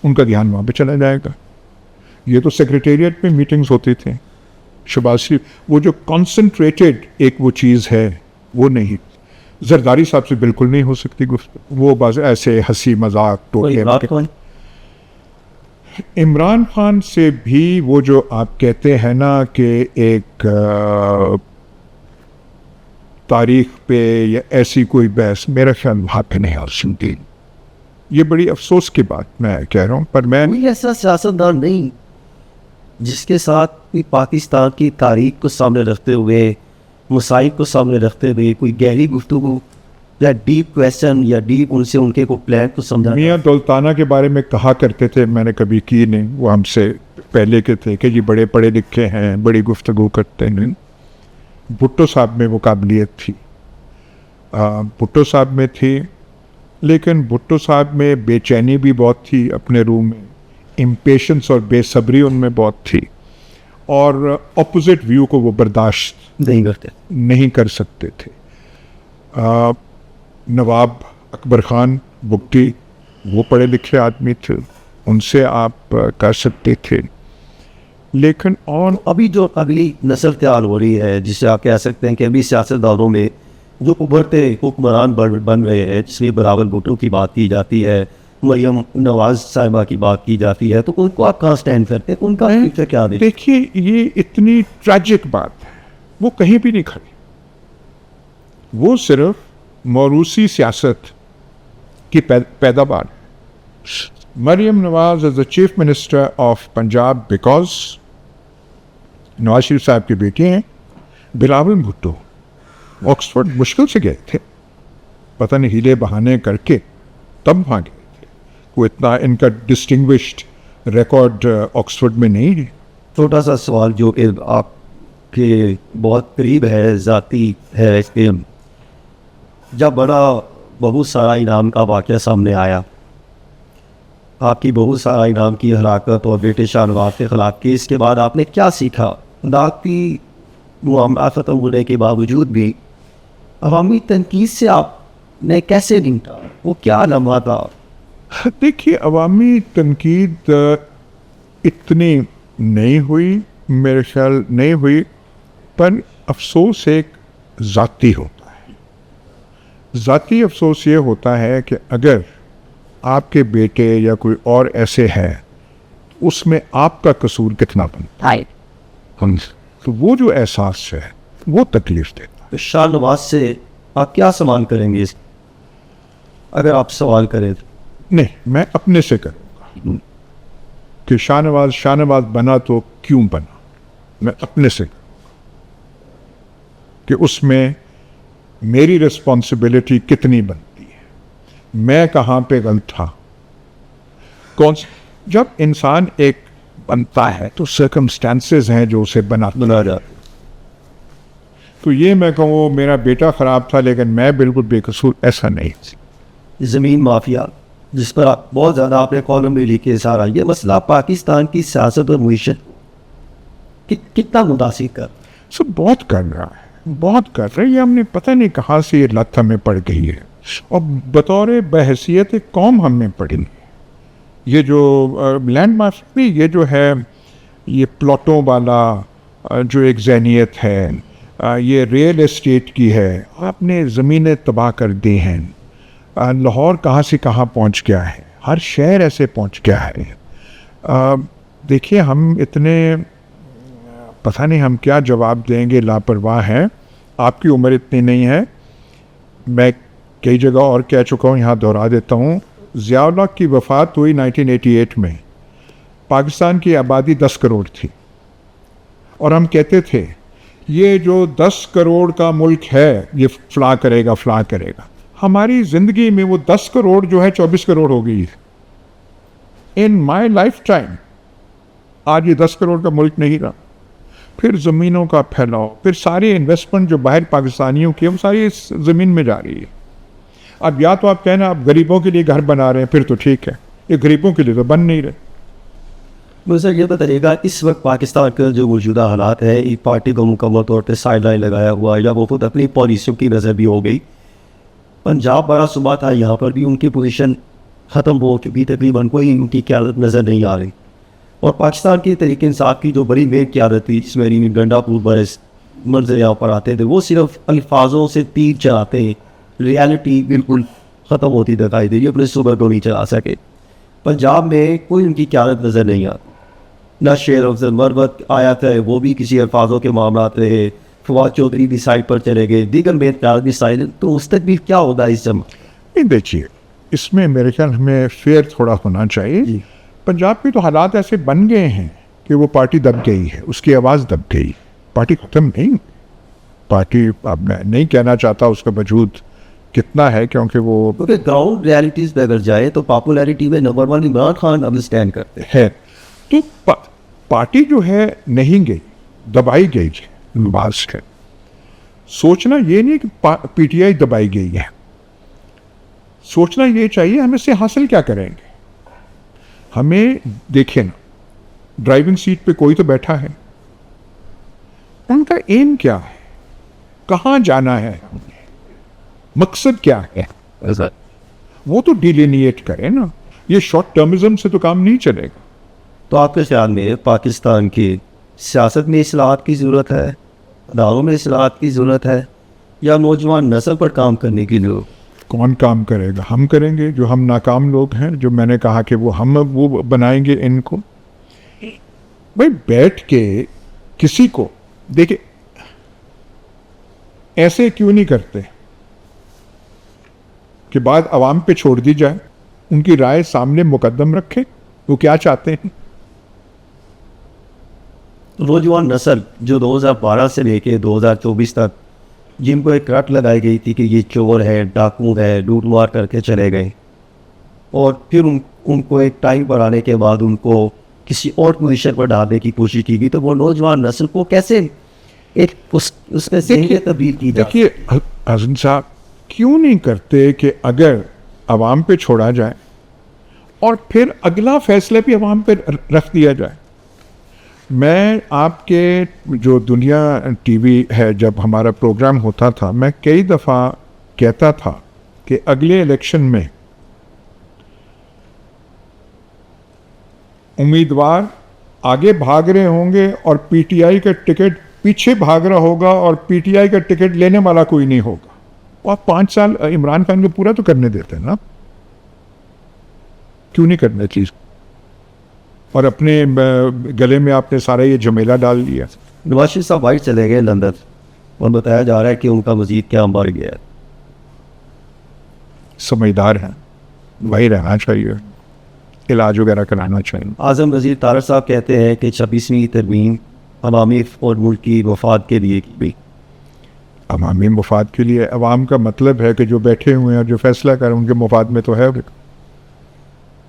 B: ان کا دھیان وہاں پہ چلا جائے گا. یہ تو سیکریٹریٹ میں میٹنگز ہوتی تھیں. شہباز شریف وہ جو کنسنٹریٹڈ ایک وہ چیز ہے وہ نہیں. زرداری صاحب سے بالکل نہیں ہو سکتی گفتگو, وہ بس ایسے ہنسی مذاق ٹوٹے. عمران خان سے بھی وہ جو آپ کہتے ہیں نا کہ ایک تاریخ پہ یا ایسی کوئی بحث, میرا خیال وہاں پہ نہیں ہو سکتی. یہ بڑی افسوس کی بات میں کہہ رہا ہوں, پر میں
A: کوئی ایسا سیاستدان نہیں جس کے ساتھ پاکستان کی تاریخ کو سامنے رکھتے ہوئے, مسائل کو سامنے رکھتے ہوئے کوئی گہری گفتگو یا ڈیپ کویسچن یا ڈیپ ان سے ان کے کو پلان کو سمجھا.
B: میاں دولتانہ کے بارے میں کہا کرتے تھے, میں نے کبھی کی نہیں, وہ ہم سے پہلے کے تھے کہ جی بڑے پڑھے لکھے ہیں, بڑی گفتگو کرتے ہیں. بھٹو صاحب میں وہ قابلیت تھی, بھٹو صاحب میں تھی, لیکن بھٹو صاحب میں بے چینی بھی بہت تھی اپنے روم میں, امپیشنس اور بے صبری ان میں بہت تھی, اور اپوزٹ ویو کو وہ برداشت نہیں کر سکتے تھے. نواب اکبر خان بگٹی وہ پڑھے لکھے آدمی تھے, ان سے آپ کر سکتے تھے. لیکن اور
A: ابھی جو اگلی نسل تیار ہو رہی ہے, جسے آپ کہہ سکتے ہیں کہ ابھی سیاستدانوں میں جو ابھرتے حکمران بن رہے ہیں, جس میں بلاول بھٹو کی بات کی جاتی ہے, مریم نواز صاحبہ کی بات کی جاتی ہے, تو ان کو آپ کہاں سٹینڈ کرتے ہیں, ان کا فیوچر کیا دے؟
B: دیکھیے یہ اتنی ٹریجک بات ہے, وہ کہیں بھی نہیں کھڑی. وہ صرف موروثی سیاست کی پیداوار. Maryam Nawaz as the chief minister of Punjab because Nawaz Sharif صاحب کے بیٹے ہیں. بلاول بھٹو آکسفورڈ مشکل سے گئے تھے, پتہ نہیں ہیلے بہانے کر کے تب وہاں گئے تھے. کوئی اتنا ان کا ڈسٹنگوشڈ ریکارڈ آکسفورڈ میں نہیں ہے.
A: چھوٹا سا سوال جو کہ آپ کے بہت قریب ہے, ذاتی ہے, اس کے جب بڑا بہت سارا انعام کا واقعہ سامنے آیا. آپ کی بہت سارا انعام کی ہلاکت اور بیٹے شاہ نواز کے خلاف کیس کے بعد آپ نے کیا سیکھا؟ عدالتی معاملات ختم ہونے کے باوجود بھی عوامی تنقید سے آپ نے کیسے نمٹا؟ وہ کیا لمحہ تھا؟
B: دیکھیے عوامی تنقید اتنی نہیں ہوئی، میرے خیال نہیں ہوئی، پر افسوس ایک ذاتی ہوتا ہے. ذاتی افسوس یہ ہوتا ہے کہ اگر آپ کے بیٹے یا کوئی اور ایسے ہے اس میں آپ کا قصور کتنا بنتا ہے، تو وہ جو احساس ہے وہ تکلیف دیتا ہے.
A: شاہ نواز سے آپ کیا سوال کریں گے اگر آپ سوال کریں تو؟
B: نہیں، میں اپنے سے کروں گا کہ شاہ نواز بنا تو کیوں بنا. میں اپنے سے کروں گا کہ اس میں میری رسپانسبلٹی کتنی بنتی ہے، میں کہاں پہ غلط تھا. جب انسان ایک بنتا ہے تو سرکمسٹانسز ہیں جو اسے بنا
A: جاتا.
B: تو یہ میں کہوں میرا بیٹا خراب تھا لیکن میں بالکل بے قصور، ایسا نہیں.
A: زمین مافیا جس پر آپ بہت زیادہ آپ نے کالم میں لکھے سارا، یہ مسئلہ پاکستان کی سیاست اور معیشت کتنا متاثر کر؟
B: سب بہت کر رہا ہے، بہت کر رہا ہے. یہ ہم نے پتہ نہیں کہاں سے یہ لت ہمیں پڑ گئی ہے، اور بطور بحیثیت قوم ہم نے پڑھی. یہ جو لینڈ مارک، یہ جو ہے یہ پلاٹوں والا جو ایک ذہنیت ہے، یہ ریئل اسٹیٹ کی ہے. آپ نے زمینیں تباہ کر دی ہیں. لاہور کہاں سے کہاں پہنچ گیا ہے، ہر شہر ایسے پہنچ گیا ہے. دیکھیے ہم اتنے پتہ نہیں ہم کیا جواب دیں گے، لاپرواہ ہیں. آپ کی عمر اتنی نہیں ہے، میں کئی جگہ اور کہہ چکا ہوں، یہاں دہرا دیتا ہوں. ضیاء الحق کی وفات ہوئی 1988 میں. پاکستان کی آبادی 10 کروڑ تھی، اور ہم کہتے تھے یہ جو 10 کروڑ کا ملک ہے یہ فلاں کرے گا فلاں کرے گا. ہماری زندگی میں وہ 10 کروڑ جو ہے 24 کروڑ ہو گئی ہے. ان مائی لائف ٹائم آج یہ 10 کروڑ کا ملک نہیں رہا. پھر زمینوں کا پھیلاؤ، پھر ساری انویسٹمنٹ جو باہر پاکستانیوں کی ہے وہ ساری اس زمین میں جا رہی ہے. اب یا تو آپ کہنا آپ غریبوں کے لیے گھر بنا رہے ہیں، پھر تو ٹھیک ہے، یہ غریبوں کے لیے تو بن نہیں رہے.
A: مجھے یہ بتائیے گا اس وقت پاکستان کا جو موجودہ حالات ہے، ایک پارٹی کو مکمل طور پہ سائڈ لائن لگایا ہوا، یا وہ خود اپنی پالیسیوں کی نظر بھی ہو گئی. پنجاب بڑا صوبہ تھا، یہاں پر بھی ان کی پوزیشن ختم ہو چکی، تقریباً کوئی ان کی قیادت نظر نہیں آ رہی. اور پاکستان کی تحریک انصاف کی جو بڑی مین قیادت تھی، جس میں گنڈا پور برس منظر یہاں پر آتے تھے، وہ صرف الفاظوں سے تیر چلاتے ہیں، ریالٹی بالکل ختم ہوتی دکھائی دے رہی، اپنے صوبہ کو نہیں چلا سکے. پنجاب میں کوئی ان کی قیادت نظر نہیں آتی. نہ شیر افضل مربت آیا تھا، وہ بھی کسی الفاظوں کے معاملات رہے. فواد چودھری بھی سائڈ پر چلے گئے، دیگر مین قیادت بھی سائڈ. تو اس تک بھی کیا ہوگا اس جمع؟
B: نہیں دیکھیے، اس میں میرے خیال ہمیں فیئر تھوڑا ہونا چاہیے.
A: جی.
B: پنجاب کی تو حالات ایسے بن گئے ہیں کہ وہ پارٹی دب گئی ہے، اس کی آواز دب گئی. پارٹی ختم نہیں، پارٹی اب میں نہیں کہنا چاہتا اس کا وجود کتنا ہے، کیونکہ وہ
A: گراؤنڈ ریالٹیز پہ اگر جائے تو پاپولیرٹی میں نمبر 1 عمران خان اب اسٹینڈ کرتے
B: ہے. تو پارٹی جو ہے نہیں گئی، دبائی گئی ہے. بات ہے سوچنا یہ نہیں کہ پی ٹی آئی دبائی گئی ہے، سوچنا یہ چاہیے ہم اس سے حاصل کیا کریں گے. ہمیں دیکھیں نا، ڈرائیونگ سیٹ پہ کوئی تو بیٹھا ہے، ان کا ایم کیا ہے، کہاں جانا ہے، مقصد کیا ہے، وہ تو ڈیلینیٹ کرے نا. یہ شارٹ ٹرمزم سے تو کام نہیں چلے گا.
A: تو آپ کے خیال میں پاکستان کی سیاست میں اصلاحات کی ضرورت ہے، اداروں میں اصلاحات کی ضرورت ہے، یا نوجوان نسل پر کام کرنے کی ضرورت؟
B: کون کام کرے گا؟ ہم کریں گے، جو ہم ناکام لوگ ہیں، جو میں نے کہا کہ وہ بنائیں گے ان کو. بھائی بیٹھ کے کسی کو دیکھیں، ایسے کیوں نہیں کرتے کہ بات عوام پہ چھوڑ دی جائے، ان کی رائے سامنے مقدم رکھے وہ کیا چاہتے ہیں.
A: نوجوان نسل جو 2012 سے لے کے 2024 تک جن کو ایک رٹ لگائی گئی تھی کہ یہ چور ہے، ڈاکو ہے، لوٹ مار کر کے چلے گئے، اور پھر ان کو ایک ٹائم پر آنے کے بعد ان کو کسی اور پوزیشن پر ڈالنے کی کوشش کی گئی، تو وہ نوجوان نسل کو کیسے ایک اس میں ذہنیت تبدیل کی جائے؟
B: دیکھیے حسن صاحب، کیوں نہیں کرتے کہ اگر عوام پہ چھوڑا جائے اور پھر اگلا فیصلہ بھی عوام پہ رکھ دیا جائے. میں آپ کے جو دنیا ٹی وی ہے جب ہمارا پروگرام ہوتا تھا میں کئی دفعہ کہتا تھا کہ اگلے الیکشن میں امیدوار آگے بھاگ رہے ہوں گے اور پی ٹی آئی کا ٹکٹ پیچھے بھاگ رہا ہوگا اور پی ٹی آئی کا ٹکٹ لینے والا کوئی نہیں ہوگا. وہ آپ 5 سال عمران خان کو پورا تو کرنے دیتے ہیں نا, کیوں نہیں کرنا چیز, اور اپنے گلے میں آپ نے سارا یہ جمیلہ ڈال لیا.
A: نواز شریف صاحب باہر چلے گئے لندن اور بتایا جا رہا ہے کہ ان کا مزید کیا بڑھ گیا ہے.
B: سمجھدار ہیں, وہی رہنا چاہیے, علاج وغیرہ کرانا چاہیے.
A: اعظم وزیر طارق صاحب کہتے ہیں کہ 26ویں ترمیم عوامی اور ملک کی مفاد کے لیے کی گئی.
B: عوامی مفاد کے لیے, عوام کا مطلب ہے کہ جو بیٹھے ہوئے ہیں اور جو فیصلہ کریں ان کے مفاد میں تو ہے.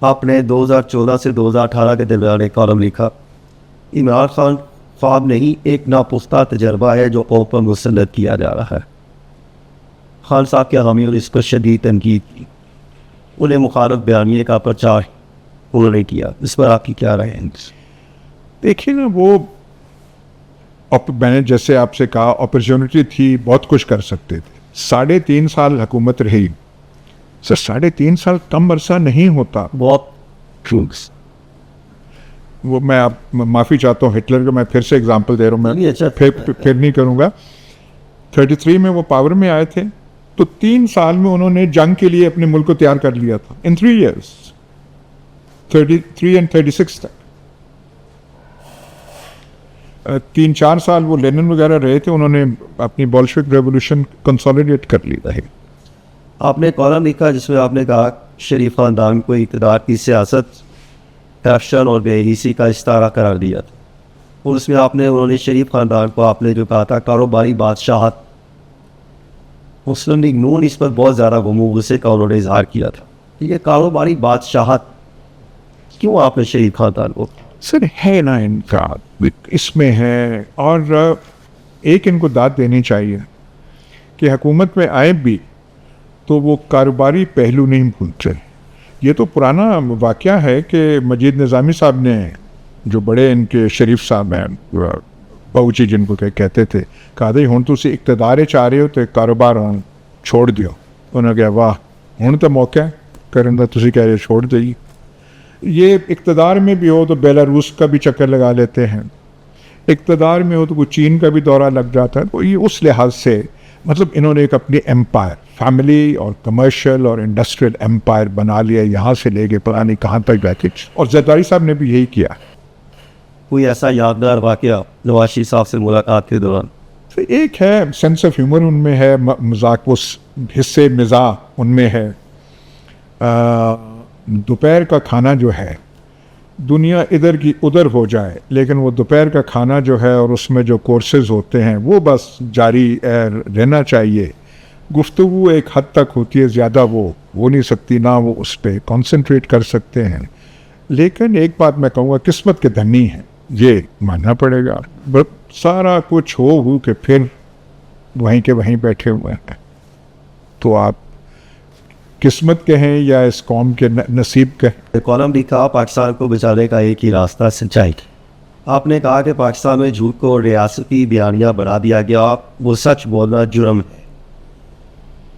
A: آپ نے 2014 سے 2018 کے درمیان ایک کالم لکھا, عمران خان خواب نہیں ایک ناپختہ تجربہ ہے جو قوم پر مسلط کیا جا رہا ہے. خان صاحب کے حامی اور اس پر شدید تنقید کی, انہیں مخالف بیانیے کا پرچار انہوں نے کیا. اس پر آپ کی کیا رائے ہے؟
B: دیکھیے نا, وہ میں نے جیسے آپ سے کہا اپرچونٹی تھی, بہت کچھ کر سکتے تھے. 3.5 سال حکومت رہی سر, 3.5 سال کم عرصہ نہیں ہوتا.
A: بہت
B: وہ میں آپ معافی چاہتا ہوں ہٹلر کا میں پھر سے اگزامپل دے رہا ہوں, میں پھر نہیں کروں گا. 33 میں وہ پاور میں آئے تھے تو 3 سال میں انہوں نے جنگ کے لیے اپنے ملک کو تیار کر لیا تھا. ان 3 years 33 and 36 تک 3-4 سال وہ لینن وغیرہ رہے تھے, انہوں نے اپنی بولشوک ریولوشن کنسولیڈیٹ کر لی ہے.
A: آپ نے کالم لکھا جس میں آپ نے کہا شریف خاندان کو اقتدار کی سیاست, کرپشن اور بے حیثی کا استعارہ قرار دیا تھا, اور اس میں انہوں نے شریف خاندان کو آپ نے جو کہا تھا کاروباری بادشاہت, مسلم لیگ نون اس پر بہت زیادہ غصے کا انہوں نے اظہار کیا تھا. یہ کاروباری بادشاہت کیوں آپ نے شریف خاندان کو؟
B: سر ہے نا ان کا اس میں ہے, اور ایک ان کو داد دینی چاہیے کہ حکومت میں آئے بھی تو وہ کاروباری پہلو نہیں بھولتے. یہ تو پرانا واقعہ ہے کہ مجید نظامی صاحب نے, جو بڑے ان کے شریف صاحب ہیں, بہو جی جن کو کہتے تھے, کہا دے ہوں تسی اقتدار چاہ رہے ہو تو کاروبار چھوڑ دیو. انہوں نے کہا واہ ہوں تو موقع ہے کرن دا, تسی کہہ رہے چھوڑ دئیے. یہ اقتدار میں بھی ہو تو بیلاروس کا بھی چکر لگا لیتے ہیں, اقتدار میں ہو تو کوئی چین کا بھی دورہ لگ جاتا ہے. تو یہ اس لحاظ سے مطلب انہوں نے ایک اپنی ایمپائر, فیملی اور کمرشل اور انڈسٹریل ایمپائر بنا لیا, یہاں سے لے کے پتہ نہیں کہاں تک بیٹھے. اور زرداری صاحب نے بھی یہی کیا.
A: کوئی ایسا یادگار واقعہ نواز شریف صاحب سے ملاقات کے دوران؟
B: ایک ہے سینس آف ہیومر ان میں ہے, مذاق, وہ حصے مزاح ان میں ہے. دوپہر کا کھانا جو ہے, دنیا ادھر کی ادھر ہو جائے لیکن وہ دوپہر کا کھانا جو ہے اور اس میں جو کورسز ہوتے ہیں وہ بس جاری رہنا چاہیے. گفتگو ایک حد تک ہوتی ہے, زیادہ وہ ہو نہیں سکتی, نہ وہ اس پہ کانسنٹریٹ کر سکتے ہیں. لیکن ایک بات میں کہوں گا, قسمت کے دھنی ہیں, یہ ماننا پڑے گا. سارا کچھ ہو کہ پھر وہیں کے وہیں بیٹھے ہوئے ہیں. تو آپ قسمت کہیں یا اس قوم کے نصیب کہیں.
A: کالم لکھا پاکستان کو بچانے کا ایک ہی راستہ سچائی. آپ نے کہا کہ پاکستان میں جھوٹ کو ریاستی بیانیہ بنا دیا گیا, وہ سچ بولنا جرم ہے.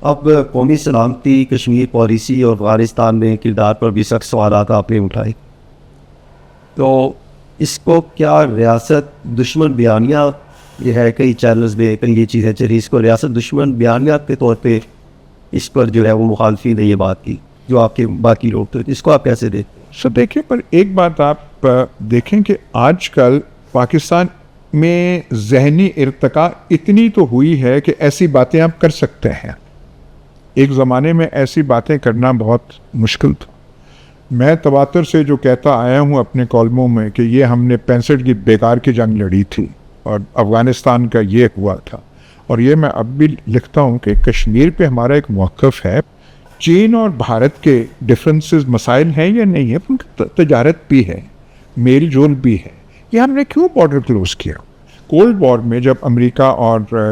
A: اب قومی سلامتی, کشمیر پالیسی اور افغانستان میں کردار پر بھی سخت سوالات آپ نے اٹھائے. تو اس کو کیا ریاست دشمن بیانیہ, یہ ہے کئی چینلز میں کئی یہ چیزیں چلی, اس کو ریاست دشمن بیانیہ کے طور پہ اس پر جو ہے وہ مخالفین نے یہ بات کی جو آپ کے باقی لوگ تھے, اس کو آپ کیسے دیکھتے ہیں؟
B: سر دیکھیں, پر ایک بات آپ دیکھیں کہ آج کل پاکستان میں ذہنی ارتقاء اتنی تو ہوئی ہے کہ ایسی باتیں آپ کر سکتے ہیں. ایک زمانے میں ایسی باتیں کرنا بہت مشکل تھا. میں تواتر سے جو کہتا آیا ہوں اپنے کالموں میں کہ یہ ہم نے 65 کی بیکار کی جنگ لڑی تھی اور افغانستان کا یہ ہوا تھا, اور یہ میں اب بھی لکھتا ہوں کہ کشمیر پہ ہمارا ایک موقف ہے. چین اور بھارت کے ڈفرینسز مسائل ہیں یا نہیں ہے, ان کی تجارت بھی ہے, میل جول بھی ہے. یہ ہم نے کیوں بارڈر کلوز کیا؟ کولڈ وار میں جب امریکہ اور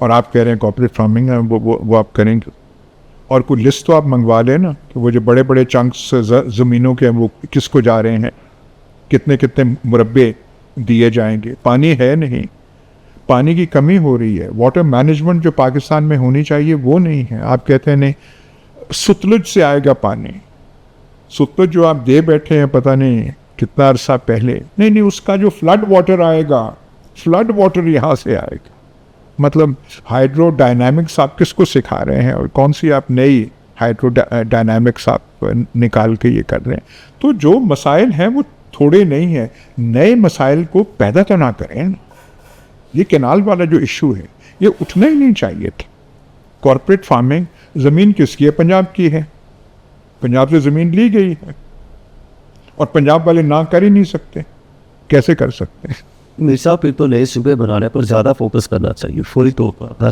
B: اور آپ کہہ رہے ہیں کارپوریٹ فارمنگ ہے وہ آپ کریں گے. اور کوئی لسٹ تو آپ منگوا لیں نا کہ وہ جو بڑے بڑے چنکس زمینوں کے وہ کس کو جا رہے ہیں, کتنے کتنے مربع دیے جائیں گے. پانی ہے نہیں, پانی کی کمی ہو رہی ہے. واٹر مینجمنٹ جو پاکستان میں ہونی چاہیے وہ نہیں ہے. آپ کہتے ہیں نہیں ستلج سے آئے گا پانی, ستلج جو آپ دے بیٹھے ہیں پتہ نہیں کتنا عرصہ پہلے, نہیں اس کا جو فلڈ واٹر آئے گا, فلڈ واٹر یہاں سے آئے گا. مطلب ہائیڈرو ڈائنامکس آپ کس کو سکھا رہے ہیں, اور کون سی آپ نئی ہائیڈرو ڈائنامکس آپ نکال کے یہ کر رہے ہیں. تو جو مسائل ہیں وہ تھوڑے نہیں ہیں, نئے مسائل کو پیدا تو نہ کریں. یہ کینال والا جو ایشو ہے یہ اٹھنا ہی نہیں چاہیے تھا. کارپوریٹ فارمنگ زمین کس کی ہے؟ پنجاب کی ہے. پنجاب سے زمین لی گئی ہے اور پنجاب والے نہ کر ہی نہیں سکتے. کیسے کر سکتے ہیں؟
A: مرزا پھر تو نئے صوبے بنانے پر زیادہ فوکس کرنا چاہیے فوری طور پر.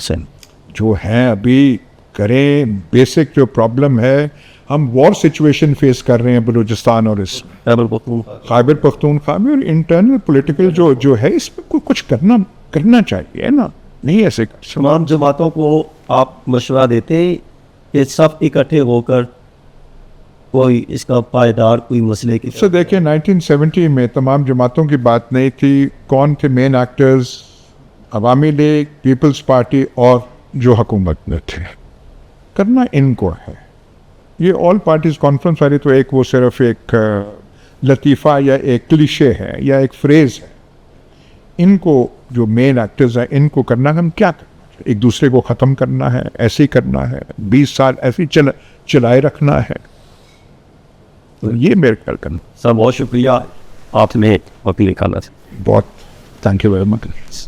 B: جو ہیں ابھی کریں. بیسک جو پرابلم ہے, ہم وار سچویشن فیس کر رہے ہیں بلوچستان اور اس خیبر پختونخوا میں, اور انٹرنل پولیٹیکل جو ہے اس میں کچھ کرنا چاہیے نا. نہیں ایسے
A: تمام جماعتوں کو آپ مشورہ دیتے ہیں کہ سب اکٹھے ہو کر کوئی اس کا پائیدار کوئی مسئلے کی
B: سے دیکھیں 1970 میں تمام جماعتوں کی بات نہیں تھی. کون تھے مین ایکٹرز؟ عوامی لیگ, پیپلز پارٹی اور جو حکومت میں تھے. کرنا ان کو ہے. یہ آل پارٹیز کانفرنس والی تو ایک وہ صرف ایک لطیفہ یا ایک کلیشے ہے یا ایک فریز ہے. ان کو جو مین ایکٹرز ہیں ان کو کرنا, ہم کیا کرنا, ایک دوسرے کو ختم کرنا ہے, ایسے ہی کرنا ہے, 20 سال ایسے ہی چلائے رکھنا ہے. تو یہ میرے خیال کرنا.
A: سر بہت شکریہ آپ نے وقت نکالا.
B: بہت تھینک یو ویری مچ.